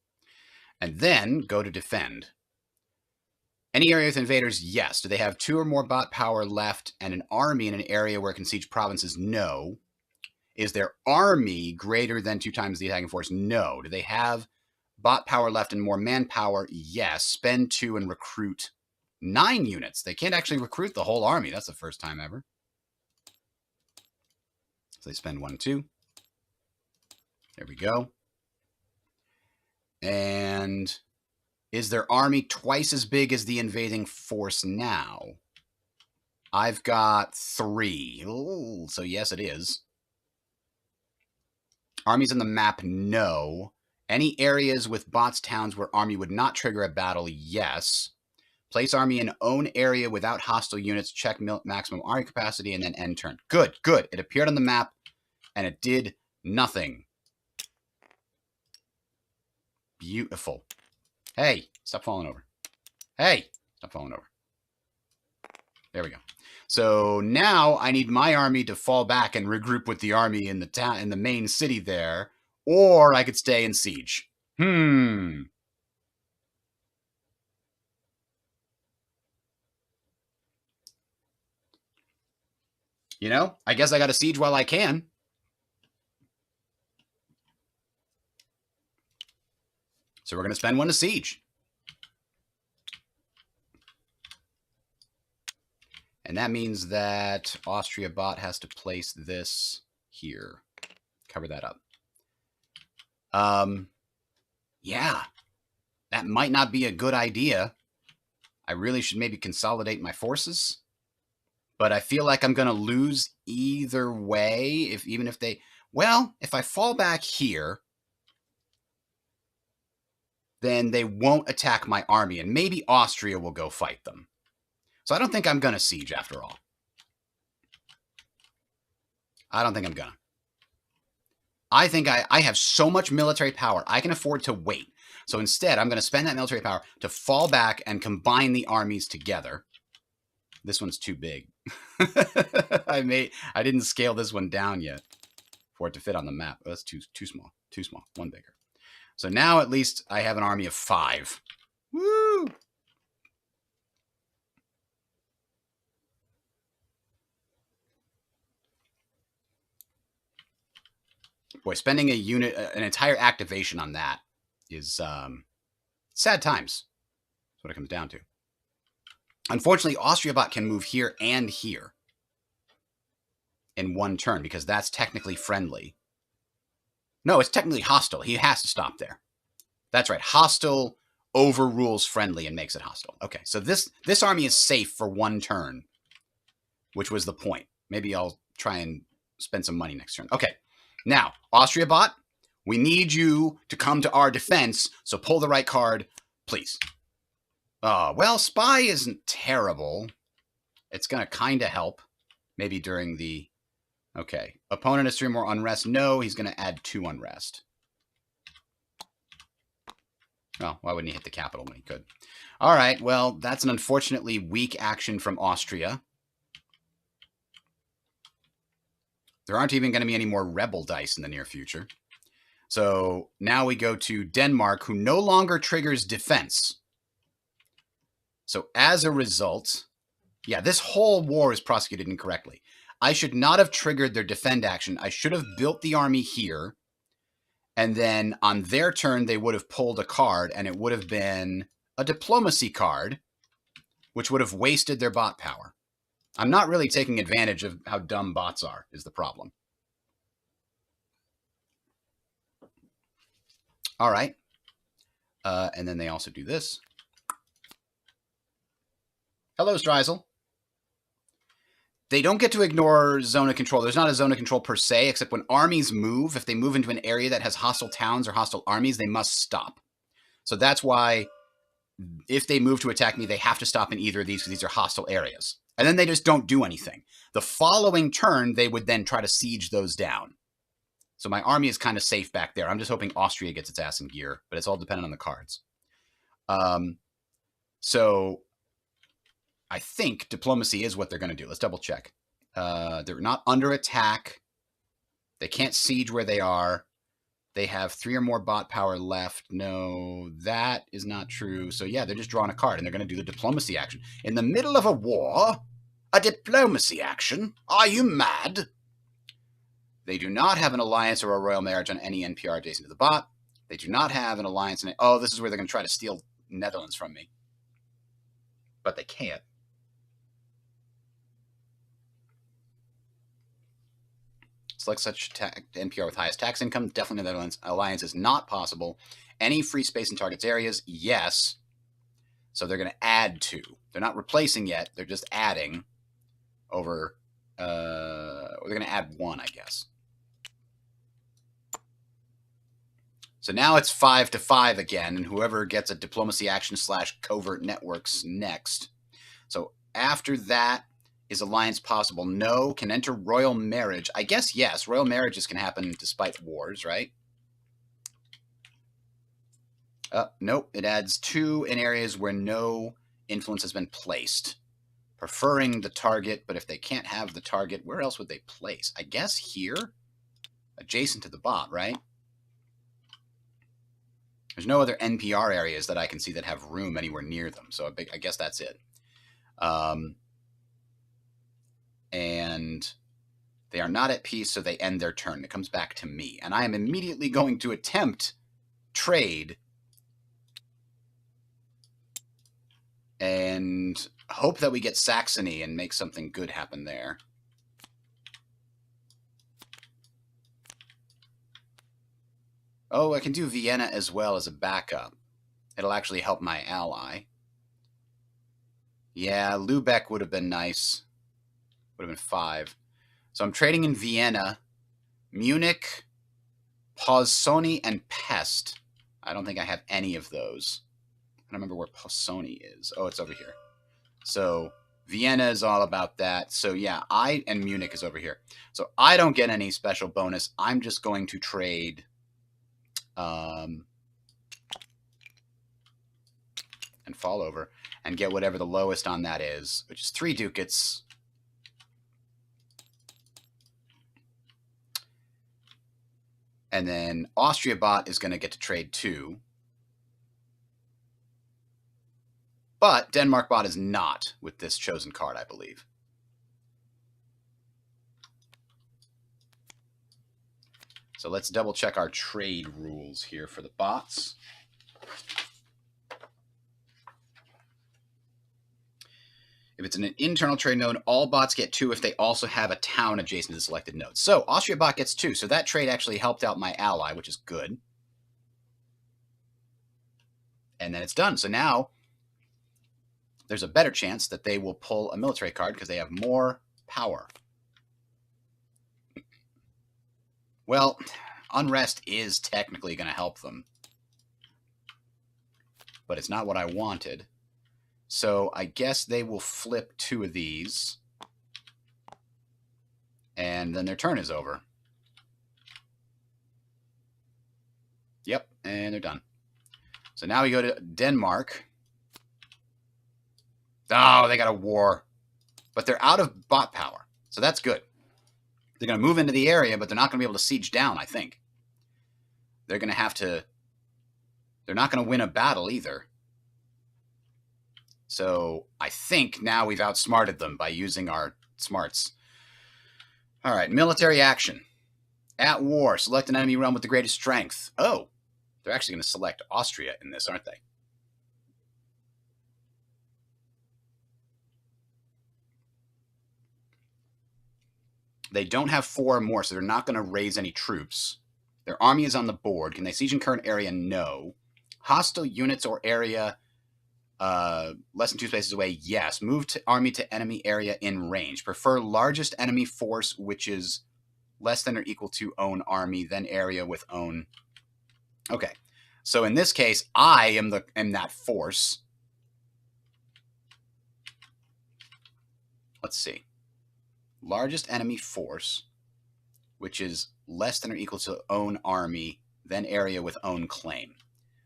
And then go to defend. Any area with invaders? Yes. Do they have 2 or more bot power left and an army in an area where it can siege provinces? No. Is their army greater than 2 times the attacking force? No. Do they have bot power left and more manpower? Yes. Spend 2 and recruit 9 units. They can't actually recruit the whole army. That's the first time ever. So they spend 1, 2. There we go. And is their army twice as big as the invading force now? I've got 3. Ooh, so yes, it is. Armies on the map, no. Any areas with bots towns where army would not trigger a battle, yes. Place army in own area without hostile units. Check maximum army capacity and then end turn. Good, good. It appeared on the map and it did nothing. Beautiful. Hey, stop falling over. Hey, stop falling over. There we go. So now I need my army to fall back and regroup with the army in the town, in the main city there, or I could stay in siege. You know, I guess I got to siege while I can. So we're going to spend one to siege. And that means that Austria bot has to place this here. Cover that up. Yeah, that might not be a good idea. I really should maybe consolidate my forces. But I feel like I'm going to lose either way, even if they... Well, if I fall back here, then they won't attack my army, and maybe Austria will go fight them. So I don't think I'm going to siege after all. I don't think I'm going to. I think I have so much military power, I can afford to wait. So instead, I'm going to spend that military power to fall back and combine the armies together. This one's too big. I didn't scale this one down yet for it to fit on the map. Oh, that's too small. Too small. One bigger. So now at least I have an army of 5. Woo! Boy, spending a unit, an entire activation on that is sad times. That's what it comes down to. Unfortunately, AustriaBot can move here and here in one turn because that's technically friendly. No, it's technically hostile. He has to stop there. That's right. Hostile overrules friendly and makes it hostile. Okay, so this army is safe for one turn, which was the point. Maybe I'll try and spend some money next turn. Okay, now, AustriaBot, we need you to come to our defense, so pull the right card, please. Well, Spy isn't terrible. It's going to kind of help. Maybe during the... Okay. Opponent has 3 more unrest. No, he's going to add 2 unrest. Well, why wouldn't he hit the capital when he could? All right, well, that's an unfortunately weak action from Austria. There aren't even going to be any more rebel dice in the near future. So now we go to Denmark, who no longer triggers defense. So as a result, yeah, this whole war is prosecuted incorrectly. I should not have triggered their defend action. I should have built the army here. And then on their turn, they would have pulled a card, and it would have been a diplomacy card, which would have wasted their bot power. I'm not really taking advantage of how dumb bots are, is the problem. All right. And then they also do this. Hello, Strizel. They don't get to ignore zone of control. There's not a zone of control per se, except when armies move, if they move into an area that has hostile towns or hostile armies, they must stop. So that's why if they move to attack me, they have to stop in either of these because these are hostile areas. And then they just don't do anything. The following turn, they would then try to siege those down. So my army is kind of safe back there. I'm just hoping Austria gets its ass in gear, but it's all dependent on the cards. So I think diplomacy is what they're going to do. Let's double check. They're not under attack. They can't siege where they are. They have 3 or more bot power left. No, that is not true. So yeah, they're just drawing a card, and they're going to do the diplomacy action. In the middle of a war, a diplomacy action? Are you mad? They do not have an alliance or a royal marriage on any NPR adjacent to the bot. They do not have an alliance. Oh, this is where they're going to try to steal Netherlands from me. But they can't. Select such NPR with highest tax income. Definitely Netherlands alliance is not possible. Any free space in target's areas? Yes. So they're going to add 2. They're not replacing yet. They're just adding over. They're going to add 1, I guess. So now it's 5-5 again, and whoever gets a diplomacy action / covert networks next. So after that, is alliance possible? No. Can enter royal marriage? I guess yes. Royal marriages can happen despite wars, right? Nope. It adds 2 in areas where no influence has been placed. Preferring the target, but if they can't have the target, where else would they place? I guess here? Adjacent to the bot, right? There's no other NPR areas that I can see that have room anywhere near them, so I guess that's it. And they are not at peace, so they end their turn. It comes back to me, and I am immediately going to attempt trade and hope that we get Saxony and make something good happen there. Oh, I can do Vienna as well as a backup. It'll actually help my ally. Yeah, Lübeck would have been nice. Would have been 5. So I'm trading in Vienna, Munich, Pozzoni, and Pest. I don't think I have any of those. I don't remember where Pozzoni is. Oh, it's over here. So Vienna is all about that. So yeah, and Munich is over here. So I don't get any special bonus. I'm just going to trade and fall over and get whatever the lowest on that is, which is 3 ducats. And then Austria bot is going to get to trade 2. But Denmark bot is not with this chosen card, I believe. So let's double check our trade rules here for the bots. If it's an internal trade node, all bots get 2 if they also have a town adjacent to the selected node. So Austria bot gets 2. So that trade actually helped out my ally, which is good. And then it's done. So now there's a better chance that they will pull a military card because they have more power. Well, unrest is technically going to help them, but it's not what I wanted. So I guess they will flip 2 of these, and then their turn is over. Yep, and they're done. So now we go to Denmark. Oh, they got a war, but they're out of bot power, so that's good. They're going to move into the area, but they're not going to be able to siege down, I think. They're going to have to... They're not going to win a battle either. So I think now we've outsmarted them by using our smarts. All right, military action. At war, select an enemy realm with the greatest strength. Oh, they're actually going to select Austria in this, aren't they? They don't have 4 or more, so they're not going to raise any troops. Their army is on the board. Can they siege in current area? No. Hostile units or area less than 2 spaces away? Yes. Move to army to enemy area in range. Prefer largest enemy force, which is less than or equal to own army, then area with own. Okay. So in this case, I am that force. Let's see. Largest enemy force, which is less than or equal to own army, then area with own claim.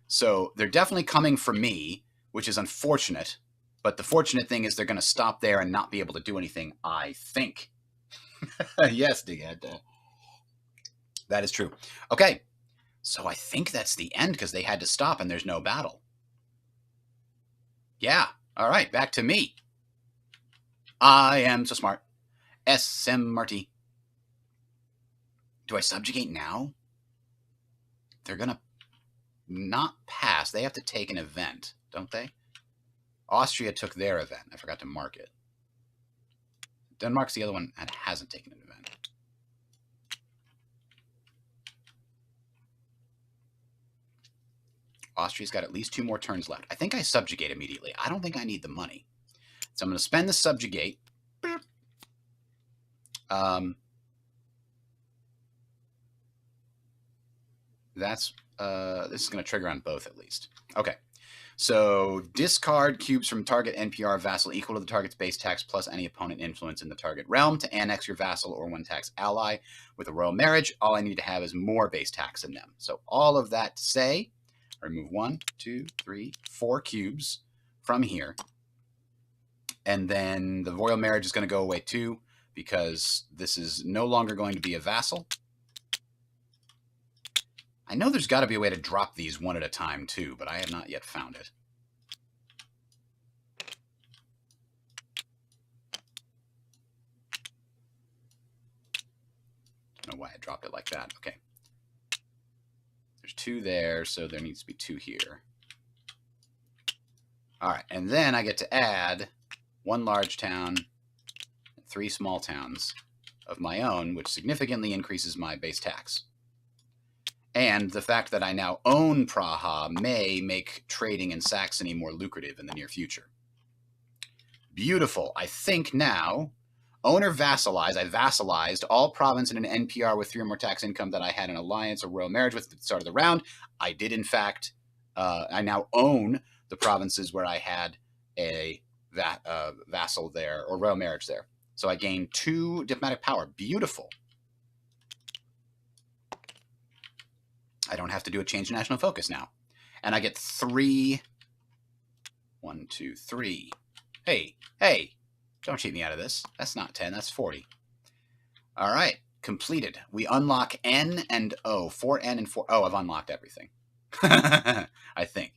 So they're definitely coming for me, which is unfortunate. But the fortunate thing is they're going to stop there and not be able to do anything, I think. Yes, Dighead. That is true. Okay. So I think that's the end because they had to stop and there's no battle. Yeah. All right. Back to me. I am so smart. SM Marty. Do I subjugate now? They're going to not pass. They have to take an event, don't they? Austria took their event. I forgot to mark it. Denmark's the other one that hasn't taken an event. Austria's got at least 2 more turns left. I think I subjugate immediately. I don't think I need the money. So I'm going to spend the subjugate. That's This is going to trigger on both at least. Okay. So discard cubes from target NPR vassal equal to the target's base tax plus any opponent influence in the target realm to annex your vassal or one tax ally with a royal marriage. All I need to have is more base tax in them. So all of that to say, I remove 1, 2, 3, 4 cubes from here. And then the royal marriage is going to go away too, because this is no longer going to be a vassal. I know there's got to be a way to drop these one at a time too, but I have not yet found it. Don't know why I dropped it like that. Okay. There's 2 there, so there needs to be 2 here. All right, and then I get to add 1 large town, 3 small towns of my own, which significantly increases my base tax. And the fact that I now own Praha may make trading in Saxony more lucrative in the near future. Beautiful. I think now, owner vassalize. I vassalized all province in an NPR with 3 or more tax income that I had an alliance or royal marriage with at the start of the round. I did, in fact, I now own the provinces where I had a vassal there or royal marriage there. So I gained 2 diplomatic power. Beautiful. I don't have to do a change in national focus now. And I get 3. 1, 2, 3. Hey, hey, don't cheat me out of this. That's not 10, that's 40. All right, completed. We unlock N and O. 4N and 4. Oh, I've unlocked everything. I think.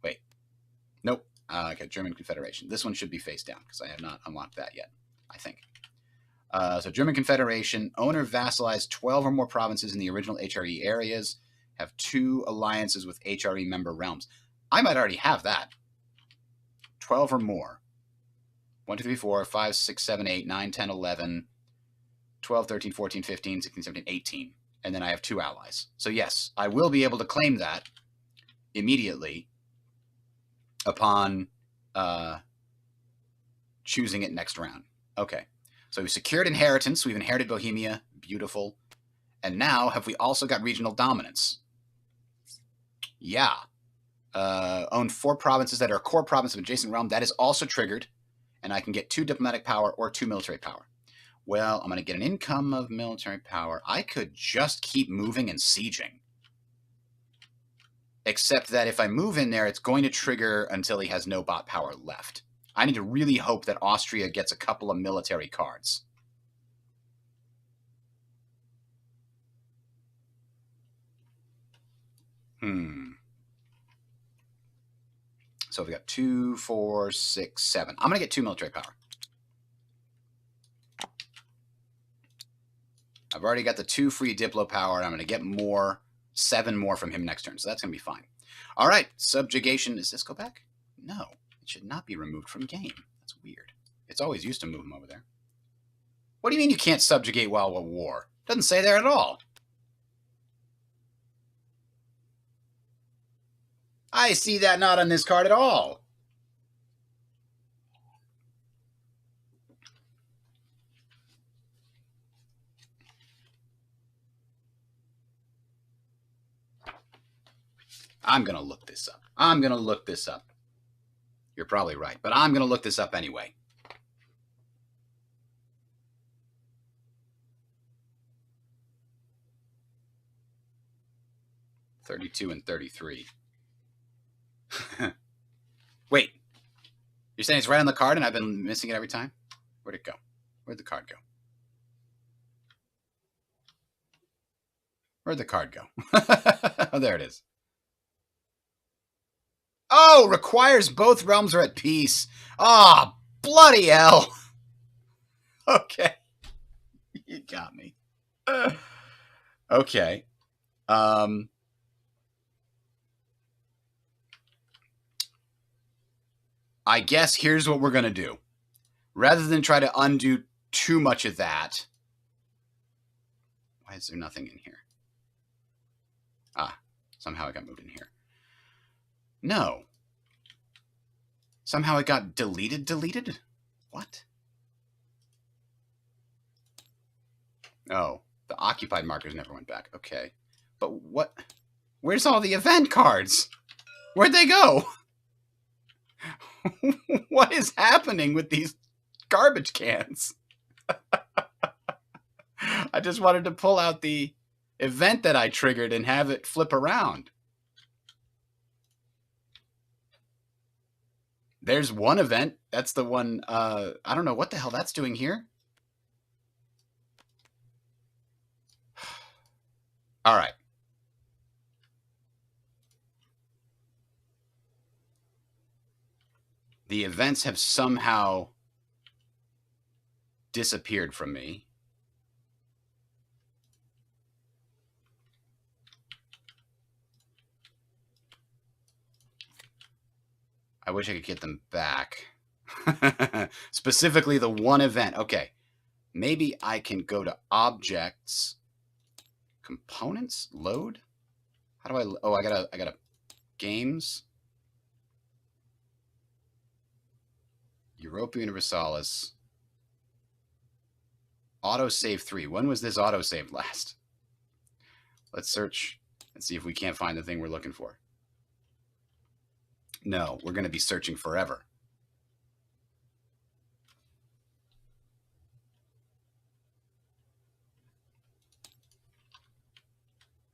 Wait. Nope. Okay, German Confederation. This one should be face down because I have not unlocked that yet, I think. So German Confederation, owner vassalized 12 or more provinces in the original HRE areas, have 2 alliances with HRE member realms. I might already have that. 12 or more. 1, 2, 3, 4, 5, 6, 7, 8, 9, 10, 11, 12, 13, 14, 15, 16, 17, 18. And then I have 2 allies. So yes, I will be able to claim that immediately upon choosing it next round. Okay. So we've secured inheritance. We've inherited Bohemia. Beautiful. And now, have we also got regional dominance? Yeah. Own 4 provinces that are a core province of adjacent realm. That is also triggered. And I can get 2 diplomatic power or 2 military power. Well, I'm going to get an income of military power. I could just keep moving and sieging. Except that if I move in there, it's going to trigger until he has no bot power left. I need to really hope that Austria gets a couple of military cards. So we got 2, 4, 6, 7. I'm going to get 2 military power. I've already got the 2 free Diplo power, and I'm going to get more, 7 more from him next turn. So that's going to be fine. All right, subjugation. Does this go back? No, it should not be removed from game. That's weird. It's always used to move him over there. What do you mean you can't subjugate while at war? Doesn't say there at all. I see that not on this card at all. I'm going to look this up. I'm going to look this up. You're probably right, but I'm going to look this up anyway. $32 and $33. Wait, you're saying it's right on the card and I've been missing it every time? Where'd it go? Where'd the card go? Where'd the card go? Oh, there it is. Oh, requires both realms are at peace. Ah, oh, bloody hell. Okay. You got me. Okay. I guess here's what we're going to do. Rather than try to undo too much of that. Why is there nothing in here? Ah, somehow it got moved in here. No. Somehow it got deleted? What? Oh, the occupied markers never went back. Okay. But what Where's all the event cards? Where'd they go? What is happening with these garbage cans? I just wanted to pull out the event that I triggered and have it flip around. There's one event. That's the one. I don't know what the hell that's doing here. All right. The events have somehow disappeared from me. I wish I could get them back. Specifically the one event. Okay. Maybe I can go to objects, components, load. How do I, oh, I gotta games. Europa Universalis. Autosave 3. When was this autosave last? Let's search and see if we can't find the thing we're looking for. No, we're going to be searching forever.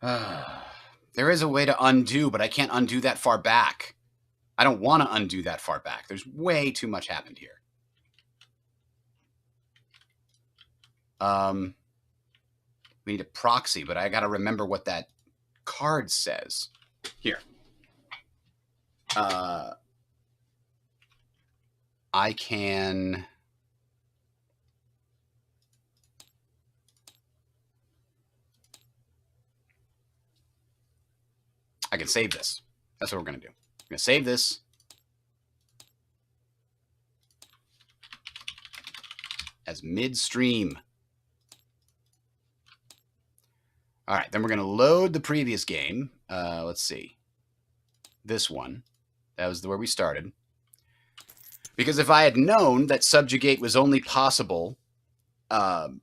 There is a way to undo, but I can't undo that far back. I don't want to undo that far back. There's way too much happened here. We need a proxy, but I got to remember what that card says. Here. I can... I can save this. That's what we're going to do. I'm going to save this. As midstream. All right, then we're going to load the previous game. Let's see. This one. That was where we started. Because if I had known that subjugate was only possible to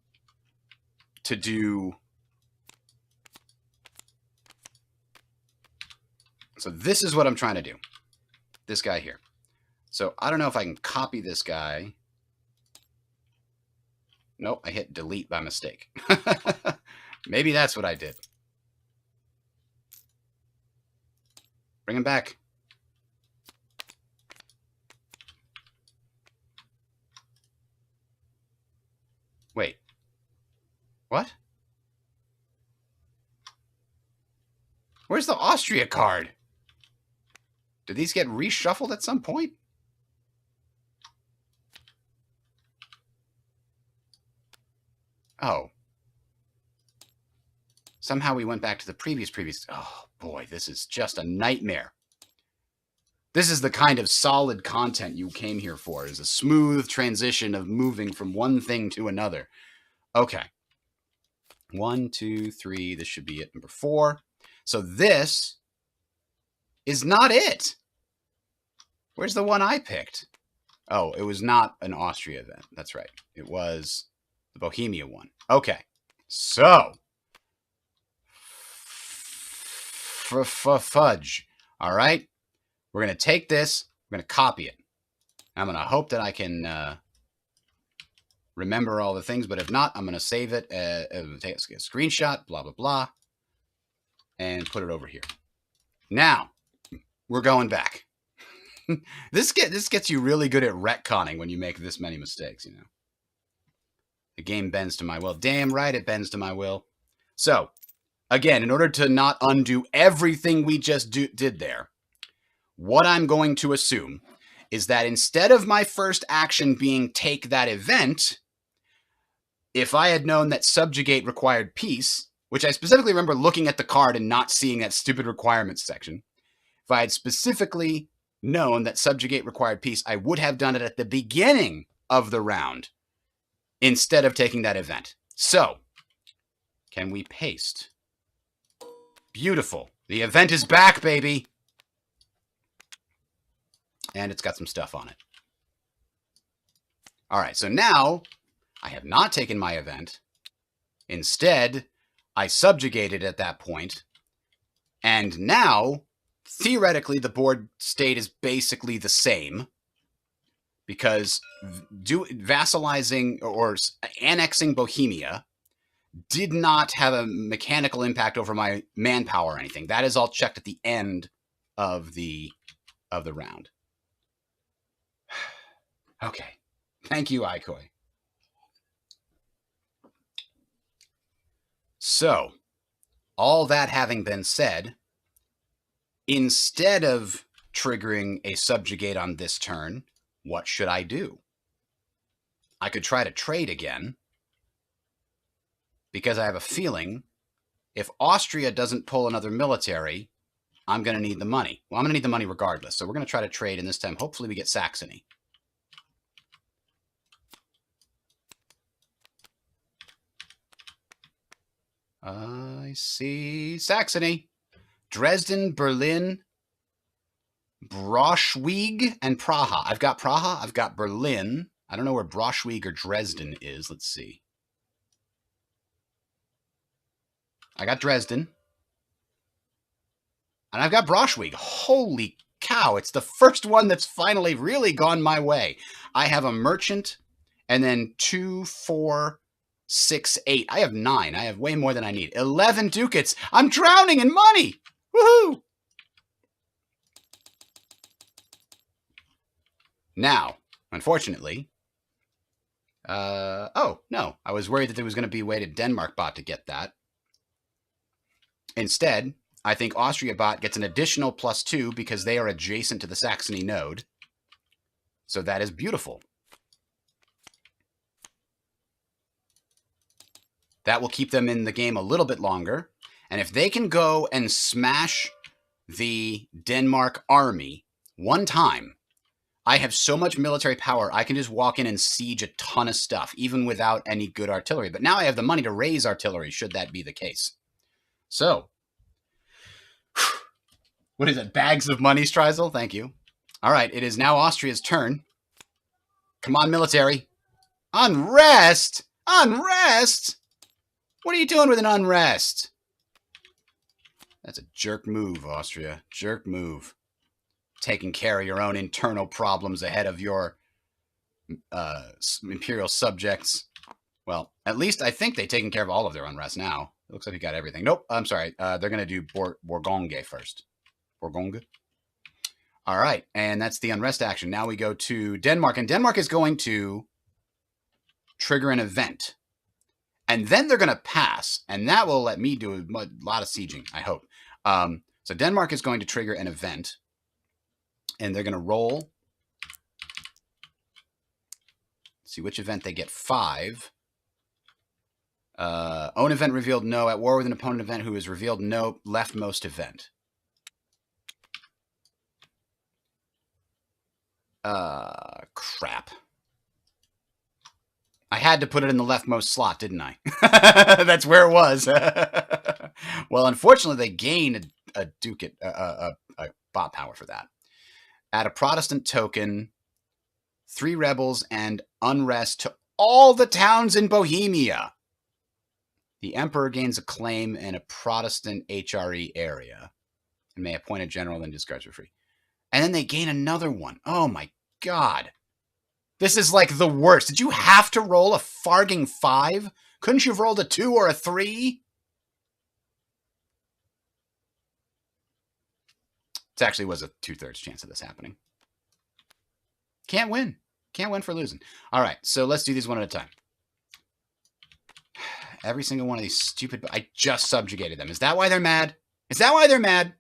do... So this is what I'm trying to do. This guy here. So I don't know if I can copy this guy. Nope, I hit delete by mistake. Maybe that's what I did. Bring him back. Wait. What? Where's the Austria card? Did these get reshuffled at some point? Oh. Somehow we went back to the previous. Oh, boy, this is just a nightmare. This is the kind of solid content you came here for, is a smooth transition of moving from one thing to another. Okay. 1, 2, 3. This should be it. Number 4. So this is not it. Where's the one I picked? Oh, it was not an Austria event. That's right. It was the Bohemia one. Okay. So. Fudge. All right. We're going to take this. We're going to copy it. I'm going to hope that I can remember all the things. But if not, I'm going to save it. Take a screenshot. Blah, blah, blah. And put it over here. Now, we're going back. This gets you really good at retconning when you make this many mistakes, you know. The game bends to my will. Damn right it bends to my will. So, again, in order to not undo everything we just did there, what I'm going to assume is that instead of my first action being take that event, if I had known that subjugate required peace, which I specifically remember looking at the card and not seeing that stupid requirements section, if I had specifically known that subjugate required peace, I would have done it at the beginning of the round instead of taking that event. So, can we paste? Beautiful. The event is back, baby. And it's got some stuff on it. All right, so now I have not taken my event. Instead, I subjugated at that point. And now, theoretically, the board state is basically the same because vassalizing or annexing Bohemia did not have a mechanical impact over my manpower or anything. That is all checked at the end of the round. Okay. Thank you, Ikoi. So, all that having been said, instead of triggering a subjugate on this turn, what should I do? I could try to trade again, because I have a feeling if Austria doesn't pull another military, I'm going to need the money. Well, I'm going to need the money regardless, so we're going to try to trade, and this time, hopefully we get Saxony. I see Saxony. Dresden, Berlin, Braunschweig, and Praha. I've got Praha. I've got Berlin. I don't know where Braunschweig or Dresden is. Let's see. I got Dresden. And I've got Braunschweig. Holy cow. It's the first one that's finally really gone my way. I have a merchant, and then 2, 4, 6, 8. I have 9. I have way more than I need. 11 ducats. I'm drowning in money. Woohoo! Now, unfortunately, oh, no. I was worried that there was going to be a way to Denmark bot to get that. Instead, I think Austria bot gets an additional +2 because they are adjacent to the Saxony node. So that is beautiful. That will keep them in the game a little bit longer. And if they can go and smash the Denmark army one time, I have so much military power, I can just walk in and siege a ton of stuff, even without any good artillery. But now I have the money to raise artillery, should that be the case. So, what is it? Bags of money, Streisel? Thank you. All right, it is now Austria's turn. Come on, military. Unrest? Unrest? What are you doing with an unrest? That's a jerk move, Austria. Jerk move. Taking care of your own internal problems ahead of your imperial subjects. Well, at least I think they've taken care of all of their unrest now. It looks like we got everything. Nope, I'm sorry. They're going to do Bourgogne first. Bourgogne. All right, and that's the unrest action. Now we go to Denmark, and Denmark is going to trigger an event. And then they're going to pass, and that will let me do a lot of sieging, I hope. So Denmark is going to trigger an event, and they're going to roll. Let's see which event they get. 5. Own event revealed no. At war with an opponent event who is revealed no. Leftmost event. Crap. I had to put it in the leftmost slot, didn't I? That's where it was. Well, unfortunately, they gain a ducat, a bot power for that. Add a Protestant token, 3 rebels, and unrest to all the towns in Bohemia. The emperor gains a claim in a Protestant HRE area and may appoint a general and discards for free. And then they gain another one. Oh, my God. This is like the worst. Did you have to roll a farging 5? Couldn't you have rolled a 2 or a 3? It actually was a 2/3 chance of this happening. Can't win. Can't win for losing. All right, so let's do these one at a time. Every single one of these stupid... I just subjugated them. Is that why they're mad? Is that why they're mad?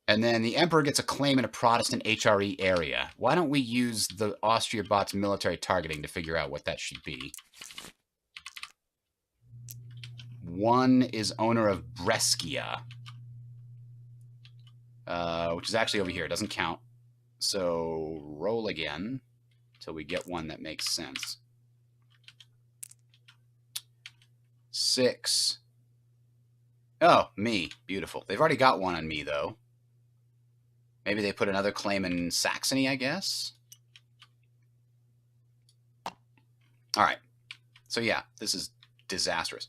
And then the emperor gets a claim in a Protestant HRE area. Why don't we use the Austria bot's military targeting to figure out what that should be? 1 is owner of Brescia, which is actually over here. It doesn't count. So roll again until we get one that makes sense. 6. Oh, me. Beautiful. They've already got one on me, though. Maybe they put another claim in Saxony, I guess. All right. So yeah, this is disastrous.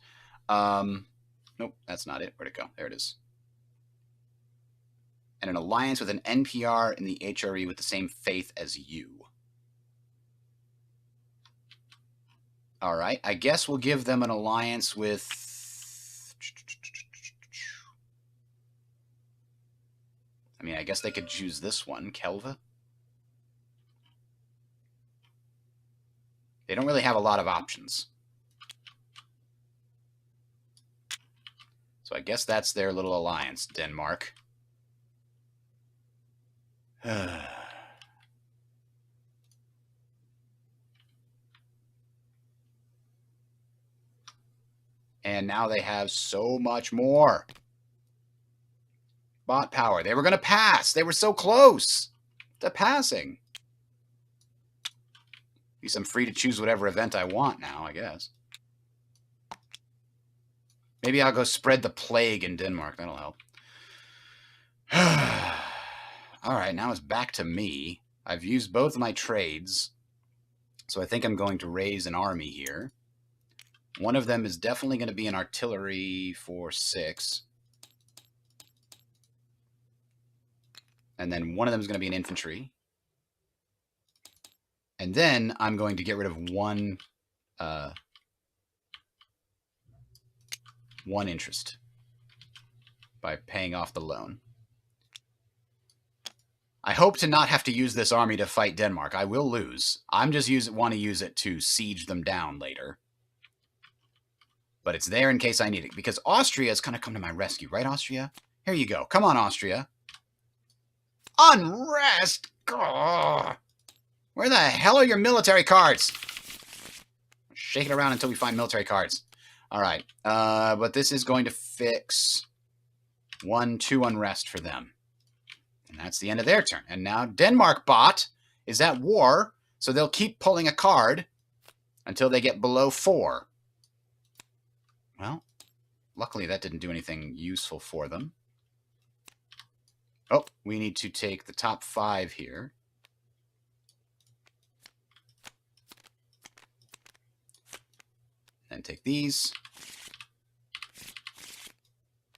Nope, that's not it. Where'd it go? There it is. And an alliance with an NPR in the HRE with the same faith as you. All right. I guess we'll give them an alliance with... I mean, I guess they could choose this one, Kelva. They don't really have a lot of options. So I guess that's their little alliance, Denmark. And now they have so much more. Bot power. They were going to pass. They were so close to passing. At least I'm free to choose whatever event I want now, I guess. Maybe I'll go spread the plague in Denmark. That'll help. All right, now it's back to me. I've used both of my trades, so I think I'm going to raise an army here. One of them is definitely going to be an artillery for 6. And then one of them is going to be an infantry. And then I'm going to get rid of one interest by paying off the loan. I hope to not have to use this army to fight Denmark. I will lose. I'm just want to use it to siege them down later. But it's there in case I need it. Because Austria is going to come to my rescue. Right, Austria? Here you go. Come on, Austria. Unrest! Oh. Where the hell are your military cards? Shake it around until we find military cards. All right. But this is going to fix 1-2 unrest for them. And that's the end of their turn. And now Denmark bot is at war, so they'll keep pulling a card until they get below 4. Well, luckily that didn't do anything useful for them. Oh, we need to take the top 5 here. And take these.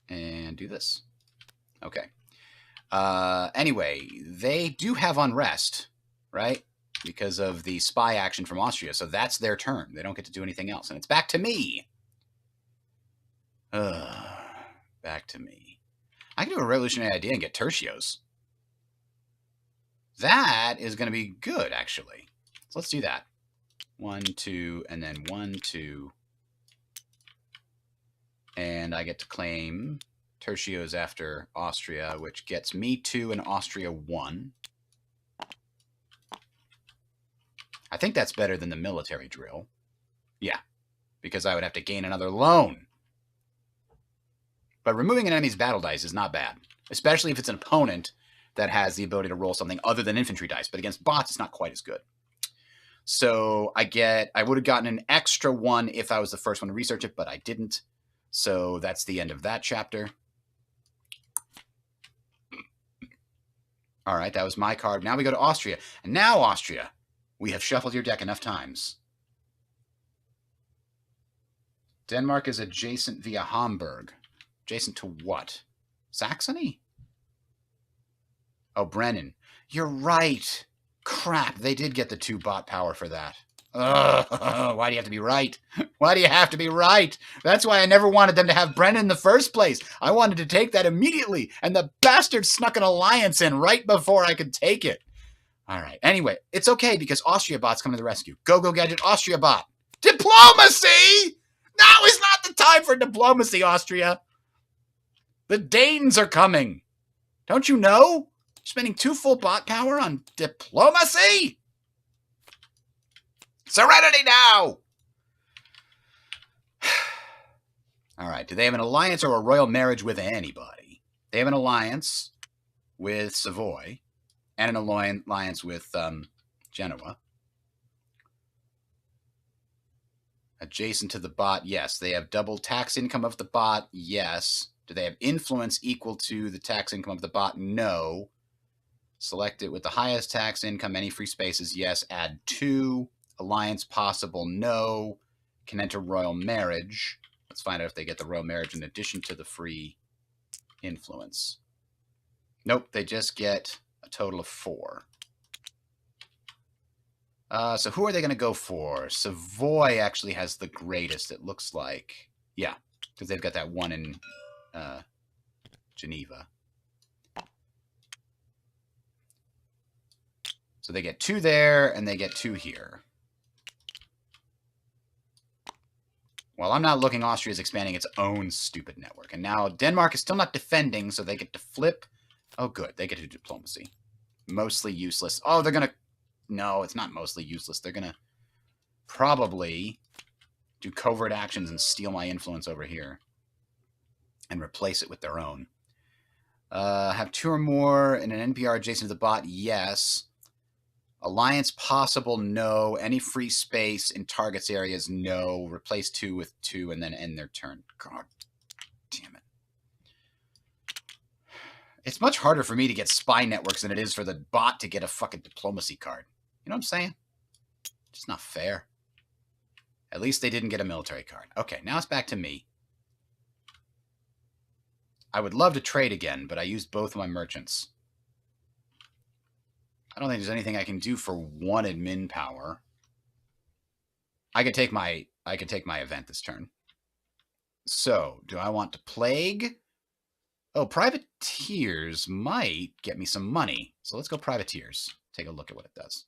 And do this. Okay. Anyway, they do have unrest, right? Because of the spy action from Austria. So that's their turn. They don't get to do anything else. And it's back to me. Back to me. I can do a revolutionary idea and get tertios. That is going to be good, actually. So let's do that. 1, 2, and then 1, 2. And I get to claim tertios after Austria, which gets me 2 and Austria 1. I think that's better than the military drill. Yeah, because I would have to gain another loan. But removing an enemy's battle dice is not bad, especially if it's an opponent that has the ability to roll something other than infantry dice. But against bots, it's not quite as good. So I would have gotten an extra 1 if I was the first one to research it, but I didn't. So that's the end of that chapter. All right, that was my card. Now we go to Austria. And now, Austria, we have shuffled your deck enough times. Denmark is adjacent via Hamburg. Adjacent to what? Saxony? Oh, Brennan. You're right. Crap, they did get the 2 bot power for that. Ugh, why do you have to be right? Why do you have to be right? That's why I never wanted them to have Brennan in the first place. I wanted to take that immediately, and the bastard snuck an alliance in right before I could take it. All right. Anyway, it's okay because Austria bot's coming to the rescue. Go, Gadget, Austria bot. Diplomacy! Now is not the time for diplomacy, Austria. The Danes are coming. Don't you know? Spending 2 full bot power on diplomacy? Serenity now! All right. Do they have an alliance or a royal marriage with anybody? They have an alliance with Savoy and an alliance with Genoa. Adjacent to the bot, yes. They have double tax income of the bot, yes. Do they have influence equal to the tax income of the bot? No. Select it with the highest tax income, any free spaces, yes. Add 2. Alliance possible, no. Can enter royal marriage. Let's find out if they get the royal marriage in addition to the free influence. Nope, they just get a total of 4. So who are they going to go for? Savoy actually has the greatest, it looks like. Yeah, because they've got that one in Geneva. So they get 2 there, and they get 2 here. Well, I'm not looking. Austria's expanding its own stupid network. And now Denmark is still not defending, so they get to flip. Oh, good. They get to diplomacy. Mostly useless. Oh, they're going to... No, it's not mostly useless. They're going to probably do covert actions and steal my influence over here. And replace it with their own. Have 2 or more in an NPR adjacent to the bot? Yes. Alliance possible, no. Any free space in targets areas, no. Replace 2 with 2 and then end their turn. God damn it. It's much harder for me to get spy networks than it is for the bot to get a fucking diplomacy card. You know what I'm saying? Just not fair. At least they didn't get a military card. Okay, now it's back to me. I would love to trade again, but I used both of my merchants. I don't think there's anything I can do for 1 admin power. I could take my event this turn. So, do I want to plague? Oh, privateers might get me some money. So let's go privateers. Take a look at what it does.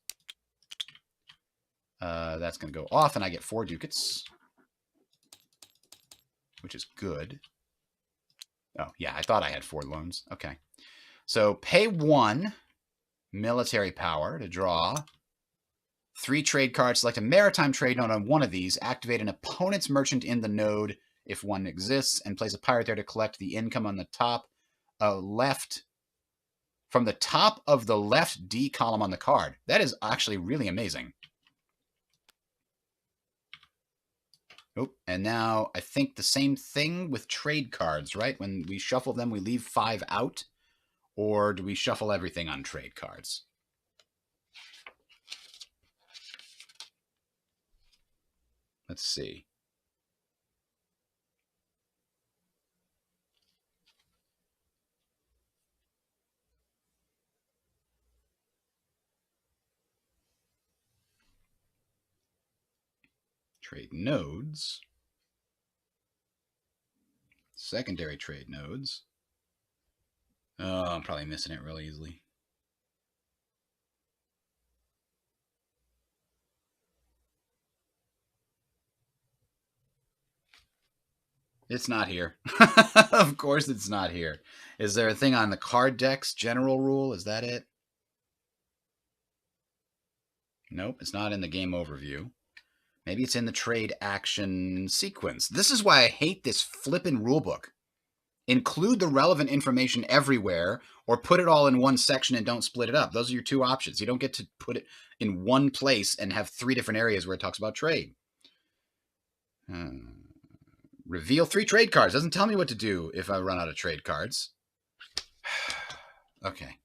That's going to go off, and I get 4 ducats, which is good. Oh, yeah, I thought I had 4 loans. Okay. So pay 1. Military power to draw 3 trade cards. Select a maritime trade node on one of these. Activate an opponent's merchant in the node if one exists, and place a pirate there to collect the income on the top left from the top of the left D column on the card. That is actually really amazing. Oh, and now I think the same thing with trade cards, right? When we shuffle them, we leave 5 out. Or do we shuffle everything on trade cards? Let's see. Trade nodes. Secondary trade nodes. Oh, I'm probably missing it really easily. It's not here. Of course it's not here. Is there a thing on the card decks? General rule? Is that it? Nope, it's not in the game overview. Maybe it's in the trade action sequence. This is why I hate this flippin' rulebook. Include the relevant information everywhere, or put it all in one section and don't split it up. Those are your 2 options. You don't get to put it in one place and have 3 different areas where it talks about trade. Reveal 3 trade cards. Doesn't tell me what to do if I run out of trade cards. Okay.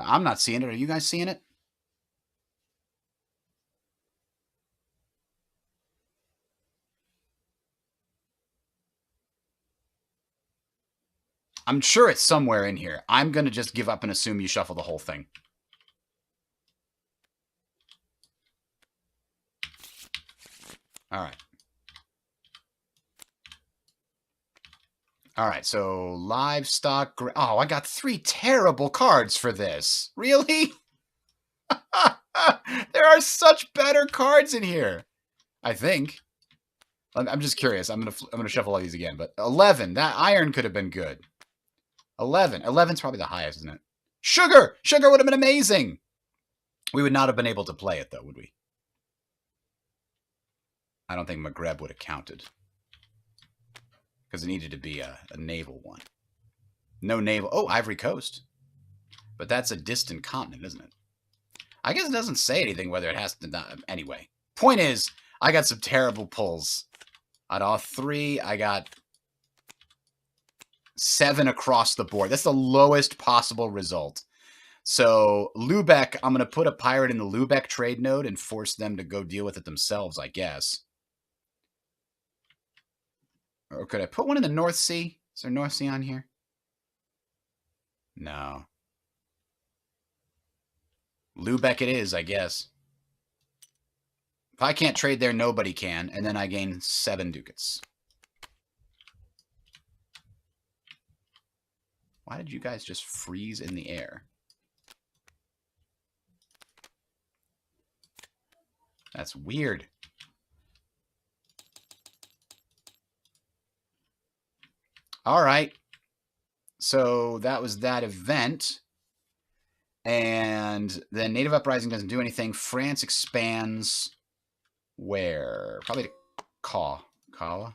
I'm not seeing it. Are you guys seeing it? I'm sure it's somewhere in here. I'm going to just give up and assume you shuffle the whole thing. All right. All right, so livestock. Oh, I got 3 terrible cards for this. Really? There are such better cards in here. I think. I'm just curious. I'm gonna shuffle all these again. But 11. That iron could have been good. 11. 11's probably the highest, isn't it? Sugar! Sugar would have been amazing! We would not have been able to play it, though, would we? I don't think Margrave would have counted. Because it needed to be a naval one. No naval. Oh, Ivory Coast. But that's a distant continent, isn't it? I guess it doesn't say anything whether it has to not. Anyway, point is, I got some terrible pulls. Out of all 3, I got 7 across the board. That's the lowest possible result. So Lubeck, I'm going to put a pirate in the Lubeck trade node and force them to go deal with it themselves, I guess. Or could I put one in the North Sea? Is there North Sea on here? No. Lubeck it is, I guess. If I can't trade there, nobody can. And then I gain 7 ducats. Why did you guys just freeze in the air? That's weird. All right. So that was that event. And then Native Uprising doesn't do anything. France expands where? Probably to Kawa.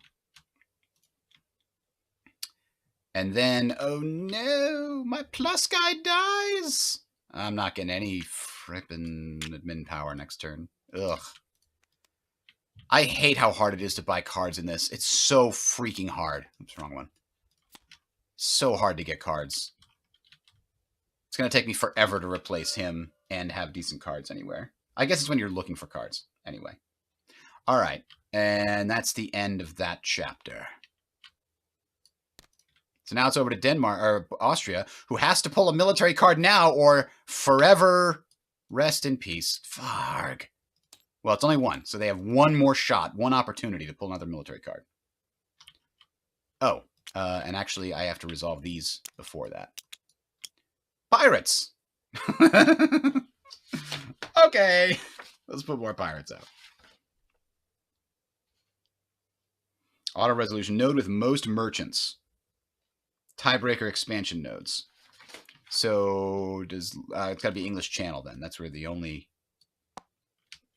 And then, oh no, my plus guy dies. I'm not getting any frippin' admin power next turn. Ugh. I hate how hard it is to buy cards in this. It's so freaking hard. Oops, wrong one. So hard to get cards. It's going to take me forever to replace him and have decent cards anywhere. I guess it's when you're looking for cards. Anyway. All right. And that's the end of that chapter. So now it's over to Denmark, or Austria, who has to pull a military card now or forever rest in peace. Farg. Well, it's only one, so they have one more shot, one opportunity to pull another military card. Oh, and actually I have to resolve these before that. Pirates! Okay, let's put more pirates out. Auto resolution node with most merchants. Tiebreaker expansion nodes. So does it's got to be English Channel then. That's where the only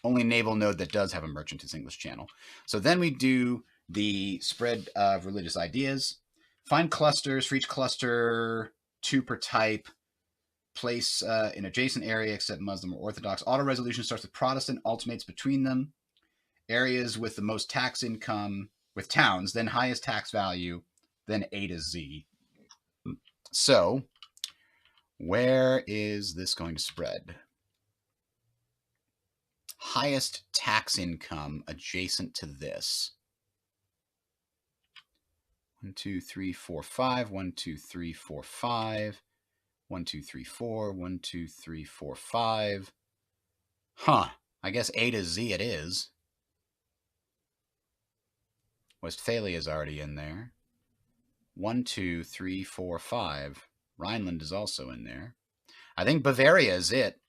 naval node that does have a merchant is English Channel. So then we do the spread of religious ideas. Find clusters for each cluster, 2 per type. Place in adjacent area except Muslim or Orthodox. Auto resolution starts with Protestant, alternates between them. Areas with the most tax income with towns, then highest tax value, then A to Z. So, where is this going to spread? Highest tax income adjacent to this. 1, 2, 3, 4, 5. 1, 2, 3, 4, 5. 1, 2, 3, 4. 1, 2, 3, 4, 5. Huh. I guess A to Z it is. Westphalia is already in there. 1, 2, 3, 4, 5. Rhineland is also in there. I think Bavaria is it.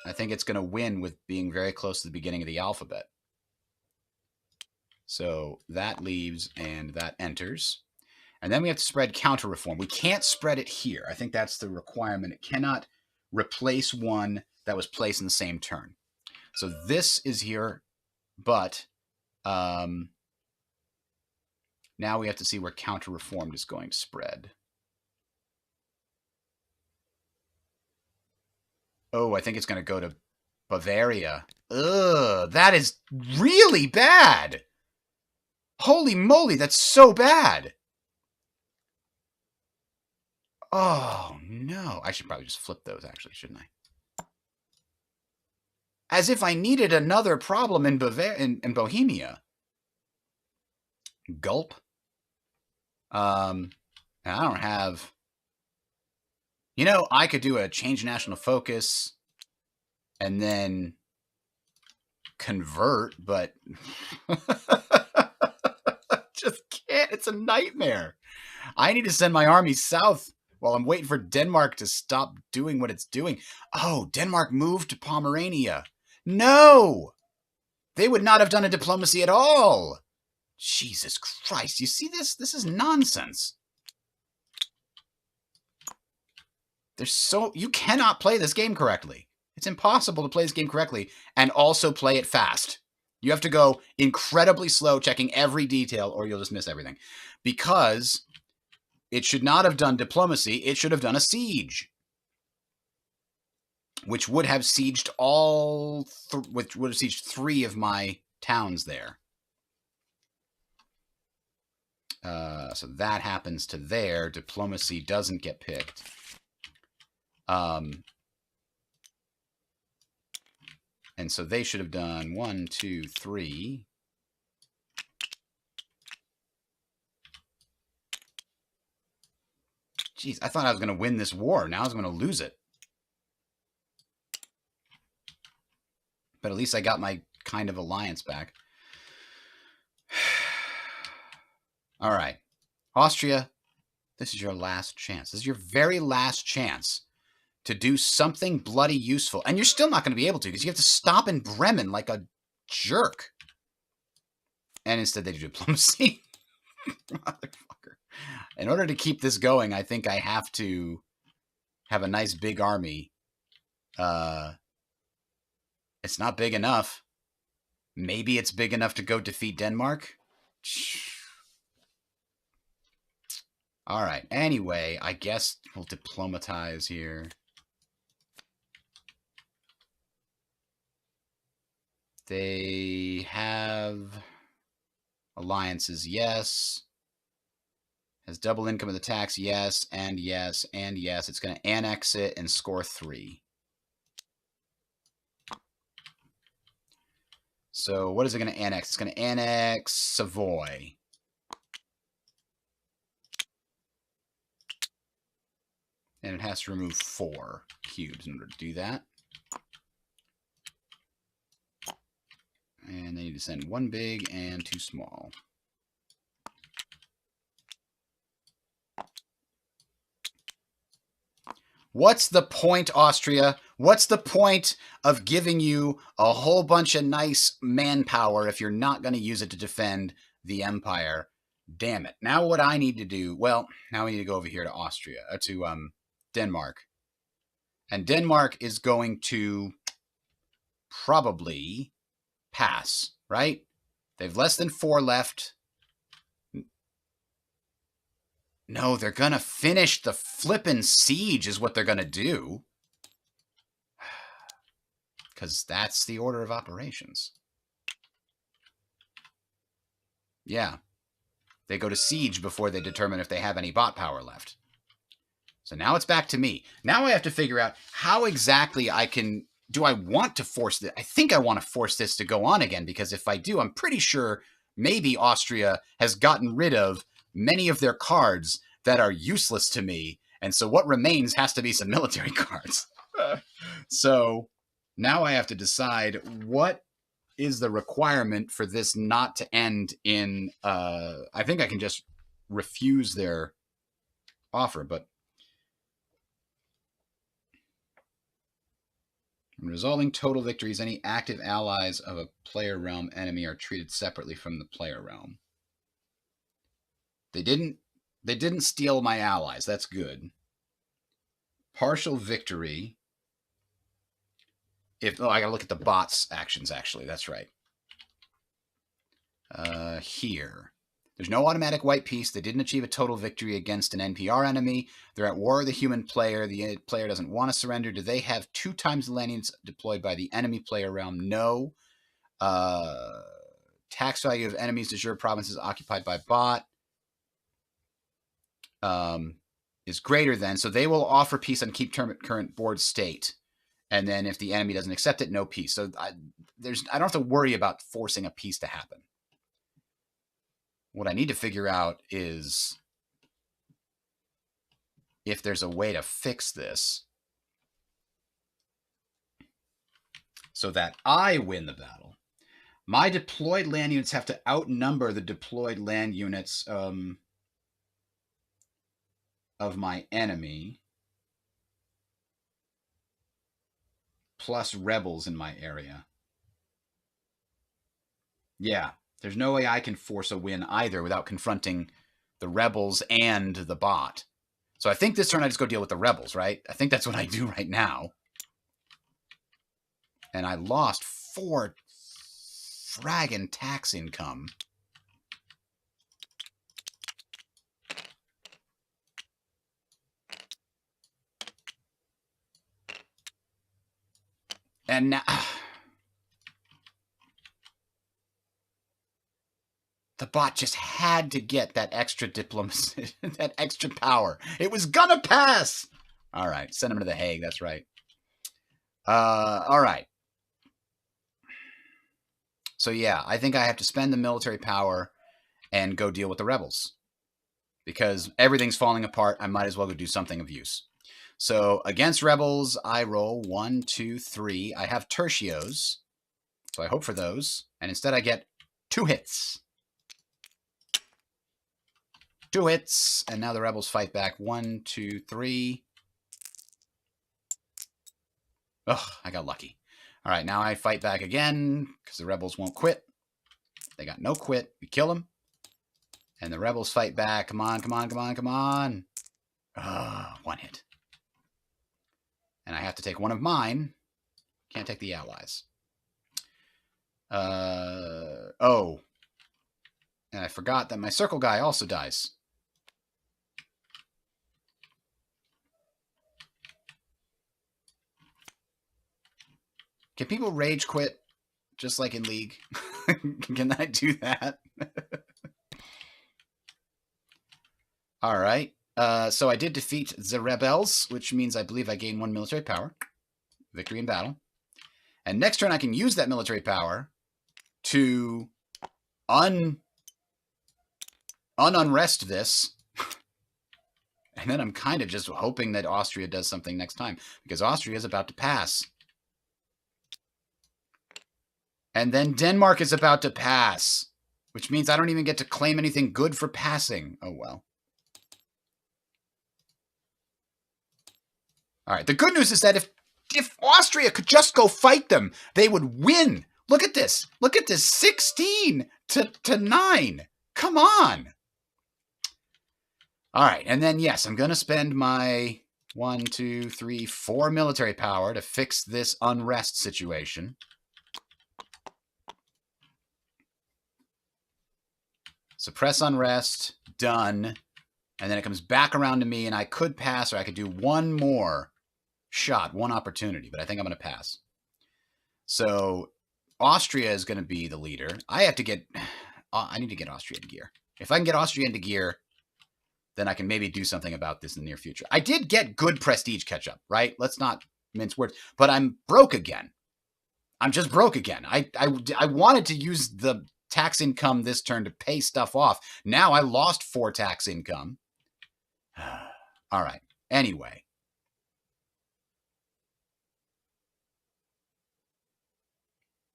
I think it's going to win with being very close to the beginning of the alphabet. So that leaves and that enters. And then we have to spread counter-reform. We can't spread it here. I think that's the requirement. It cannot replace one that was placed in the same turn. So this is here, but now we have to see where counter-reformed is going to spread. Oh, I think it's going to go to Bavaria. Ugh, that is really bad. Holy moly, that's so bad. Oh, no. I should probably just flip those, actually, shouldn't I? As if I needed another problem in Bohemia. Gulp. And I don't have... You know, I could do a change national focus and then convert, but just can't. It's a nightmare. I need to send my army south while I'm waiting for Denmark to stop doing what it's doing. Oh, Denmark moved to Pomerania. No! They would not have done a diplomacy at all. Jesus Christ. You see this? This is nonsense. You cannot play this game correctly. It's impossible to play this game correctly and also play it fast. You have to go incredibly slow, checking every detail, or you'll just miss everything. Because it should not have done diplomacy. It should have done a siege. which would have sieged which would have sieged 3 of my towns there. So that happens to there. Diplomacy doesn't get picked. And so they should have done 1, 2, 3. Jeez, I thought I was going to win this war. Now I was going to lose it. But at least I got my kind of alliance back. All right. Austria, this is your last chance. This is your very last chance to do something bloody useful. And you're still not going to be able to because you have to stop in Bremen like a jerk. And instead they do diplomacy. Motherfucker. In order to keep this going, I think I have to have a nice big army. It's not big enough. Maybe it's big enough to go defeat Denmark. All right. Anyway, I guess we'll diplomatize here. They have alliances, yes. Has double income of the tax, yes, and yes, and yes. It's going to annex it and score 3. So what is it going to annex? It's going to annex Savoy. And it has to remove 4 cubes in order to do that. And they need to send 1 big and 2 small. What's the point, Austria? What's the point of giving you a whole bunch of nice manpower if you're not going to use it to defend the empire? Damn it. Now what I need to do, well, now we need to go over here to Austria, to Denmark. And Denmark is going to probably pass, right? They've less than 4 left. No, they're going to finish the flippin' siege is what they're going to do. Because that's the order of operations. Yeah. They go to siege before they determine if they have any bot power left. So now it's back to me. Now I have to figure out how exactly I can... Do I want to force this? I think I want to force this to go on again, because if I do, I'm pretty sure maybe Austria has gotten rid of many of their cards that are useless to me. And so what remains has to be some military cards. So now I have to decide what is the requirement for this not to end in... I think I can just refuse their offer, but... In resolving total victories, any active allies of a player realm enemy are treated separately from the player realm. They didn't steal my allies. That's good. Partial victory. I gotta look at the bots' actions, actually. That's right. Here. There's no automatic white peace. They didn't achieve a total victory against an NPR enemy. They're at war with the human player. The player doesn't want to surrender. Do they have 2 times the land units deployed by the enemy player realm? No. Tax value of enemies de jure provinces occupied by bot is greater than. So they will offer peace and keep current board state. And then if the enemy doesn't accept it, no peace. So I don't have to worry about forcing a peace to happen. What I need to figure out is if there's a way to fix this so that I win the battle. My deployed land units have to outnumber the deployed land units of my enemy plus rebels in my area. Yeah. There's no way I can force a win either without confronting the rebels and the bot. So I think this turn I just go deal with the rebels, right? I think that's what I do right now. And I lost 4 fragging tax income. And now... The bot just had to get that extra diplomacy, that extra power. It was gonna pass! All right, send him to the Hague, that's right. All right. So yeah, I think I have to spend the military power and go deal with the rebels. Because everything's falling apart, I might as well go do something of use. So against rebels, I roll 1, 2, 3. I have tertios, so I hope for those. And instead I get 2 hits. 2 hits, and now the rebels fight back. 1, 2, 3. Ugh, I got lucky. All right, now I fight back again because the rebels won't quit. They got no quit. We kill them. And the rebels fight back. Come on, come on, come on, come on. 1 hit. And I have to take one of mine. Can't take the allies. Oh. And I forgot that my circle guy also dies. Can people rage quit just like in League? Can I do that? All right. So I did defeat the rebels, which means I believe I gain 1 military power. Victory in battle. And next turn I can use that military power to unrest this. And then I'm kind of just hoping that Austria does something next time, because Austria is about to pass. And then Denmark is about to pass, which means I don't even get to claim anything good for passing. Oh, well. All right. The good news is that if Austria could just go fight them, they would win. Look at this. Look at this. 16 to 9. Come on. All right. And then, yes, I'm going to spend my 1, 2, 3, 4 military power to fix this unrest situation. Suppress unrest, done. And then it comes back around to me, and I could pass, or I could do one more shot, one opportunity, but I think I'm going to pass. So Austria is going to be the leader. I need to get Austria into gear. If I can get Austria into gear, then I can maybe do something about this in the near future. I did get good prestige catch-up, right? Let's not mince words. But I'm broke again. I'm just broke again. I wanted to use the tax income this turn to pay stuff off. Now I lost 4 tax income. All right. Anyway.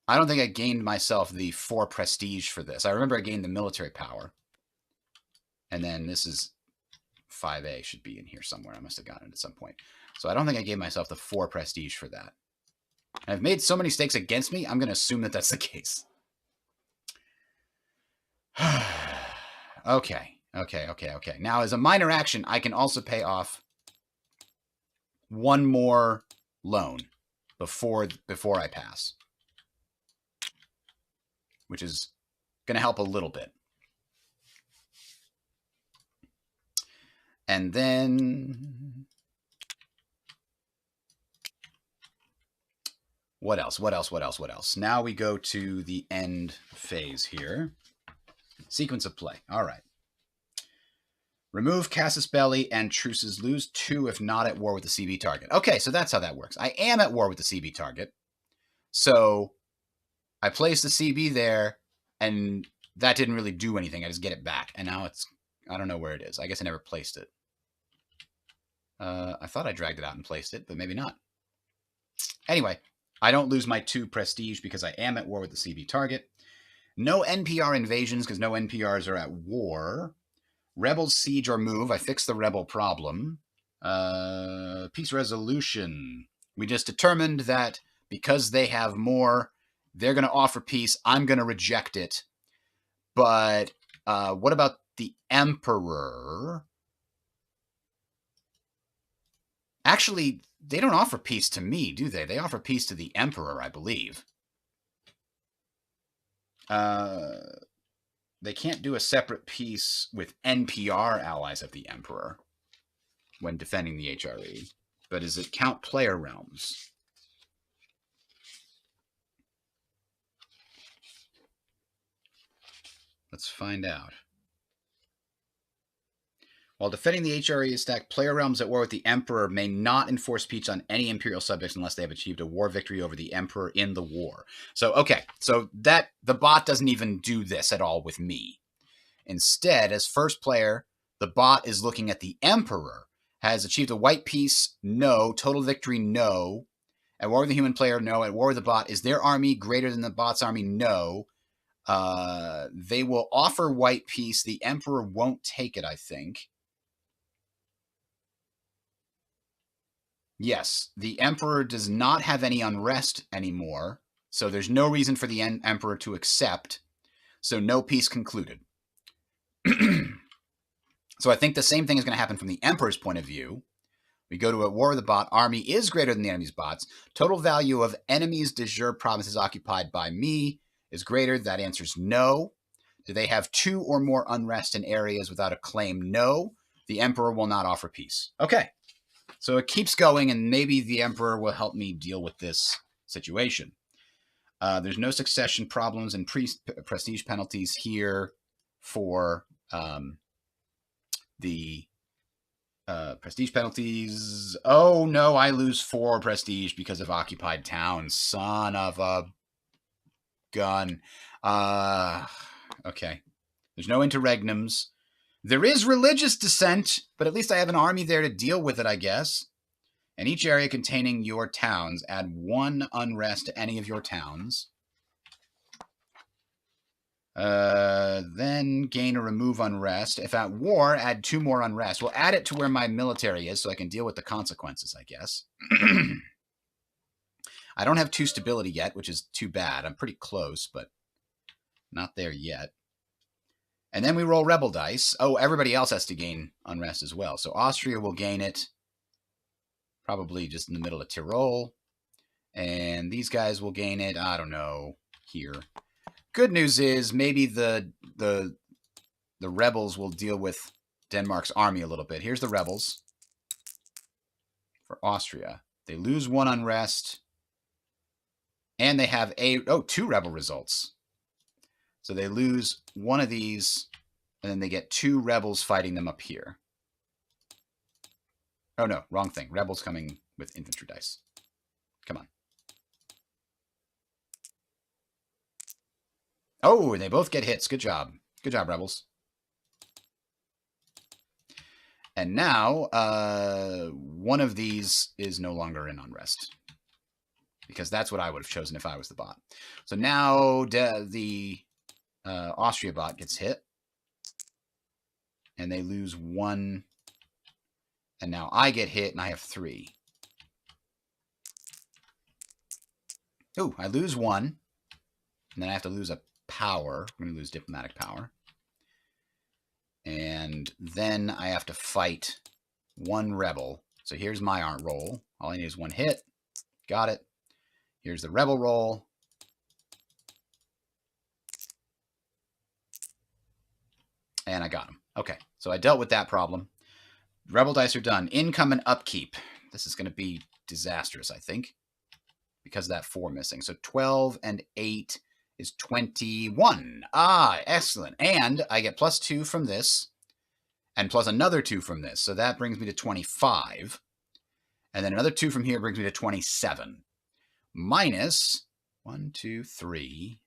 I don't think I gained myself the 4 prestige for this. I remember I gained the military power. And then this is 5A should be in here somewhere. I must have gotten it at some point. So I don't think I gave myself the 4 prestige for that. And I've made so many stakes against me, I'm going to assume that that's the case. Okay. Now, as a minor action, I can also pay off 1 more loan before I pass, which is going to help a little bit. And then what else? Now we go to the end phase here. Sequence of play. All right. Remove Casus Belli and truces. Lose 2 if not at war with the CB target. Okay, so that's how that works. I am at war with the CB target. So I place the CB there, and that didn't really do anything. I just get it back. And now it's, I don't know where it is. I guess I never placed it. I thought I dragged it out and placed it, but maybe not. Anyway, I don't lose my 2 prestige because I am at war with the CB target. No NPR invasions because no NPRs are at war. Rebels siege or move. I fixed the rebel problem. Peace resolution. We just determined that because they have more, they're going to offer peace. I'm going to reject it. But what about the Emperor? Actually, they don't offer peace to me, do they? They offer peace to the Emperor, I believe. They can't do a separate peace with NPR allies of the Emperor when defending the HRE. But does it count player realms? Let's find out. While defending the HRE stack, player realms at war with the Emperor may not enforce peace on any Imperial subjects unless they have achieved a war victory over the Emperor in the war. So, okay, so that the bot doesn't even do this at all with me. Instead, as first player, the bot is looking at the Emperor. Has achieved a white peace? No. Total victory? No. At war with the human player? No. At war with the bot, is their army greater than the bot's army? No. They will offer white peace. The Emperor won't take it, I think. Yes, the Emperor does not have any unrest anymore, so there's no reason for the Emperor to accept, so no peace concluded. So I think the same thing is going to happen from the Emperor's point of view. We go to a war with the bot. Army is greater than the enemy's bots. Total value of enemies de jure provinces occupied by me is greater. That answers no. Do they have 2 or more unrest in areas without a claim? No. The Emperor will not offer peace. Okay. So it keeps going, and maybe the Emperor will help me deal with this situation. There's no succession problems and prestige penalties here for the prestige penalties. Oh, no, I lose 4 prestige because of occupied towns. Son of a gun. Okay. There's no interregnums. There is religious dissent, but at least I have an army there to deal with it, I guess. And each area containing your towns, add 1 unrest to any of your towns. Then gain or remove unrest. If at war, add 2 more unrest. We'll add it to where my military is so I can deal with the consequences, I guess. I don't have 2 stability yet, which is too bad. I'm pretty close, but not there yet. And then we roll rebel dice. Oh, everybody else has to gain unrest as well. So Austria will gain it probably just in the middle of Tyrol. And these guys will gain it, I don't know, here. Good news is maybe the rebels will deal with Denmark's army a little bit. Here's the rebels for Austria. They lose 1 unrest. And they have 2 rebel results. So they lose 1 of these, and then they get 2 rebels fighting them up here. Oh, no, wrong thing. Rebels coming with infantry dice. Come on. Oh, they both get hits. Good job. Good job, rebels. And now, 1 of these is no longer in unrest. Because that's what I would have chosen if I was the bot. So now the Austria bot gets hit. And they lose 1. And now I get hit, and I have 3. Ooh, I lose 1. And then I have to lose a power. I'm going to lose diplomatic power. And then I have to fight 1 rebel. So here's my roll. All I need is 1 hit. Got it. Here's the rebel roll. And I got him. Okay, so I dealt with that problem. Rebel dice are done. Income and upkeep. This is going to be disastrous, I think, because of that 4 missing. So 12 and 8 is 21. Ah, excellent. And I get +2 from this and plus another 2 from this. So that brings me to 25. And then another 2 from here brings me to 27. Minus 1, 2, 3,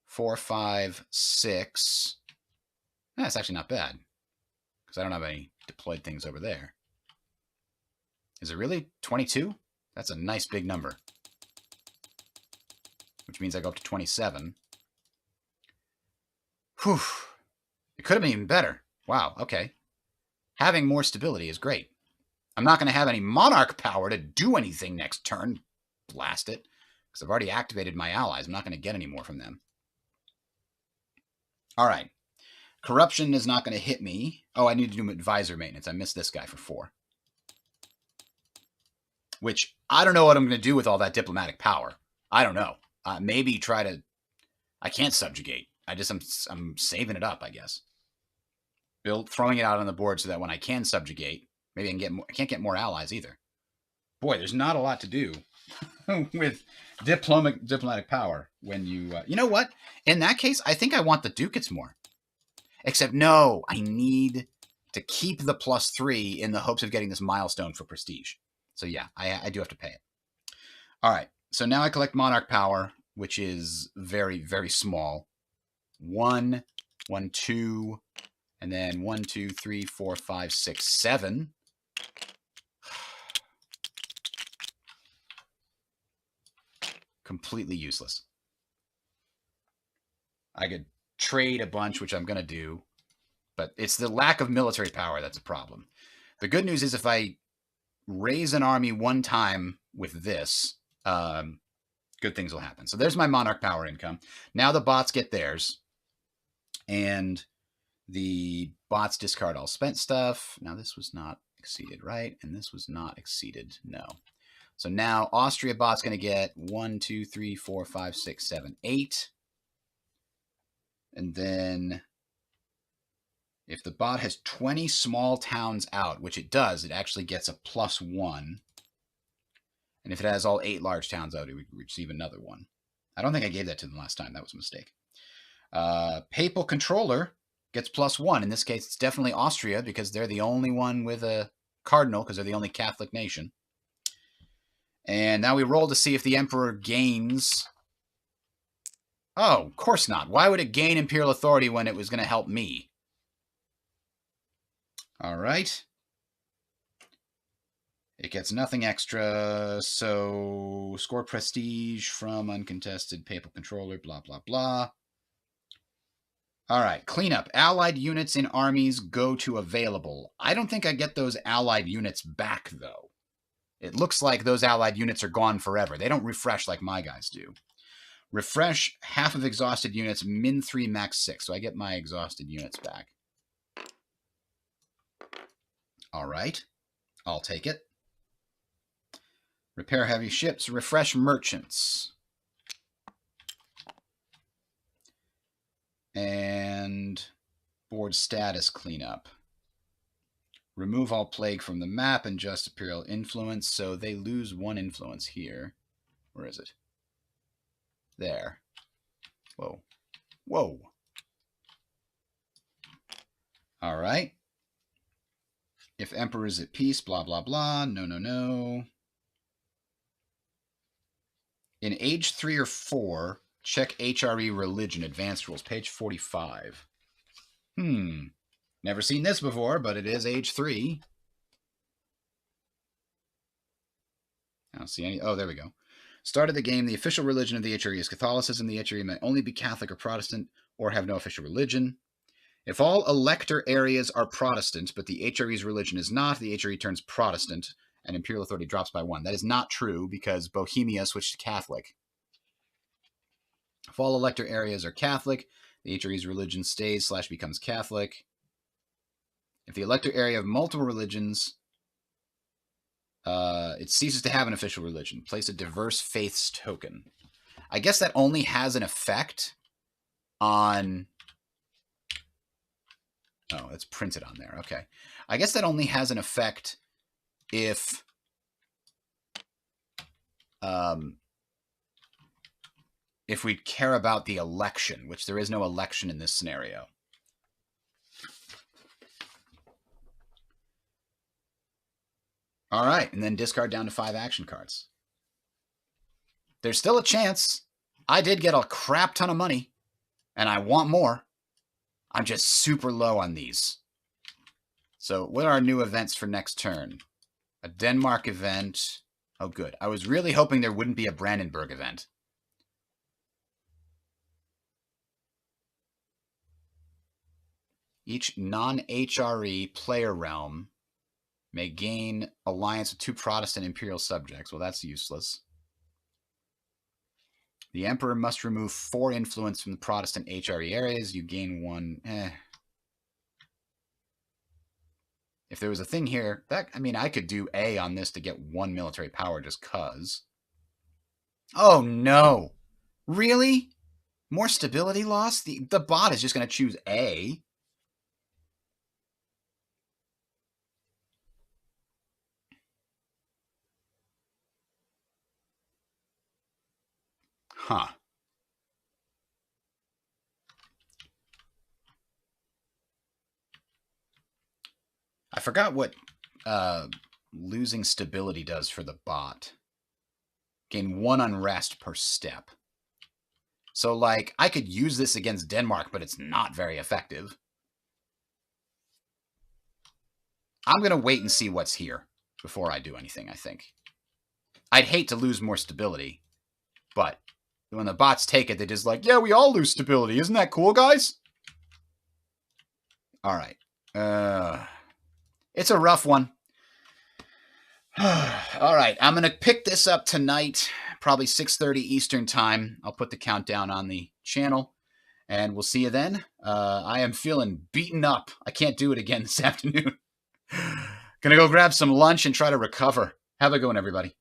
4, 5, 6. That's actually not bad because I don't have any deployed things over there. Is it really 22? That's a nice big number. Which means I go up to 27. Whew. It could have been even better. Wow, okay. Having more stability is great. I'm not going to have any monarch power to do anything next turn. Blast it. Because I've already activated my allies. I'm not going to get any more from them. All right. Corruption is not going to hit me. Oh, I need to do advisor maintenance. I missed this guy for 4. Which, I don't know what I'm going to do with all that diplomatic power. I don't know. Maybe try to... I can't subjugate. I'm saving it up, I guess. Throwing it out on the board so that when I can subjugate, maybe I can get more, I can't get more allies either. Boy, there's not a lot to do with diplomatic power when you... you know what? In that case, I think I want the ducats more. Except, no, I need to keep the +3 in the hopes of getting this milestone for prestige. So yeah, I do have to pay it. All right, so now I collect monarch power, which is very, very small. 1, 1, 2, and then 1, 2, 3, 4, 5, 6, 7. Completely useless. I could trade a bunch, which I'm going to do, but it's the lack of military power that's a problem. The good news is if I raise an army one time with this, good things will happen. So there's my monarch power income. Now the bots get theirs, and the bots discard all spent stuff. Now this was not exceeded, right? And this was not exceeded, no. So now Austria bot's going to get 1, 2, 3, 4, 5, 6, 7, 8. And then if the bot has 20 small towns out, which it does, it actually gets a +1. And if it has all 8 large towns out, it would receive another one. I don't think I gave that to them last time. That was a mistake. Papal controller gets +1. In this case, it's definitely Austria because they're the only one with a cardinal because they're the only Catholic nation. And now we roll to see if the emperor gains... Oh, of course not. Why would it gain imperial authority when it was going to help me? All right. It gets nothing extra, so score prestige from uncontested papal controller, blah, blah, blah. All right, cleanup. Allied units in armies go to available. I don't think I get those allied units back, though. It looks like those allied units are gone forever. They don't refresh like my guys do. Refresh half of exhausted units, min 3, max 6. So I get my exhausted units back. All right. I'll take it. Repair heavy ships. Refresh merchants. And board status cleanup. Remove all plague from the map and just imperial influence. So they lose 1 influence here. Where is it? There. Whoa. Whoa. All right. If emperor is at peace, blah, blah, blah. No, no, no. In age 3 or 4, check HRE religion, advanced rules, page 45. Never seen this before, but it is age 3. I don't see any. Oh, there we go. Start of the game. The official religion of the HRE is Catholicism. The HRE may only be Catholic or Protestant or have no official religion. If all elector areas are Protestant, but the HRE's religion is not, the HRE turns Protestant and imperial authority drops by 1. That is not true because Bohemia switched to Catholic. If all elector areas are Catholic, the HRE's religion stays / becomes Catholic. If the elector area of multiple religions, it ceases to have an official religion. Place a diverse faiths token. I guess that only has an effect on... Oh, it's printed on there. Okay. I guess that only has an effect if... if we care about the election, which there is no election in this scenario. All right, and then discard down to 5 action cards. There's still a chance. I did get a crap ton of money, and I want more. I'm just super low on these. So what are our new events for next turn? A Denmark event. Oh, good. I was really hoping there wouldn't be a Brandenburg event. Each non-HRE player realm may gain alliance with 2 Protestant imperial subjects. Well, that's useless. The emperor must remove 4 influence from the Protestant HRE areas. You gain 1. If there was a thing here, that, I mean, I could do A on this to get 1 military power just cuz. Oh, no. Really? More stability loss? The bot is just going to choose A. Huh. I forgot what losing stability does for the bot. Gain 1 unrest per step. So, like, I could use this against Denmark, but it's not very effective. I'm going to wait and see what's here before I do anything, I think. I'd hate to lose more stability, but when the bots take it, they're just like, yeah, we all lose stability. Isn't that cool, guys? All right. It's a rough one. All right. I'm going to pick this up tonight, probably 6:30 Eastern time. I'll put the countdown on the channel, and we'll see you then. I am feeling beaten up. I can't do it again this afternoon. Gonna go grab some lunch and try to recover. Have a good one, everybody.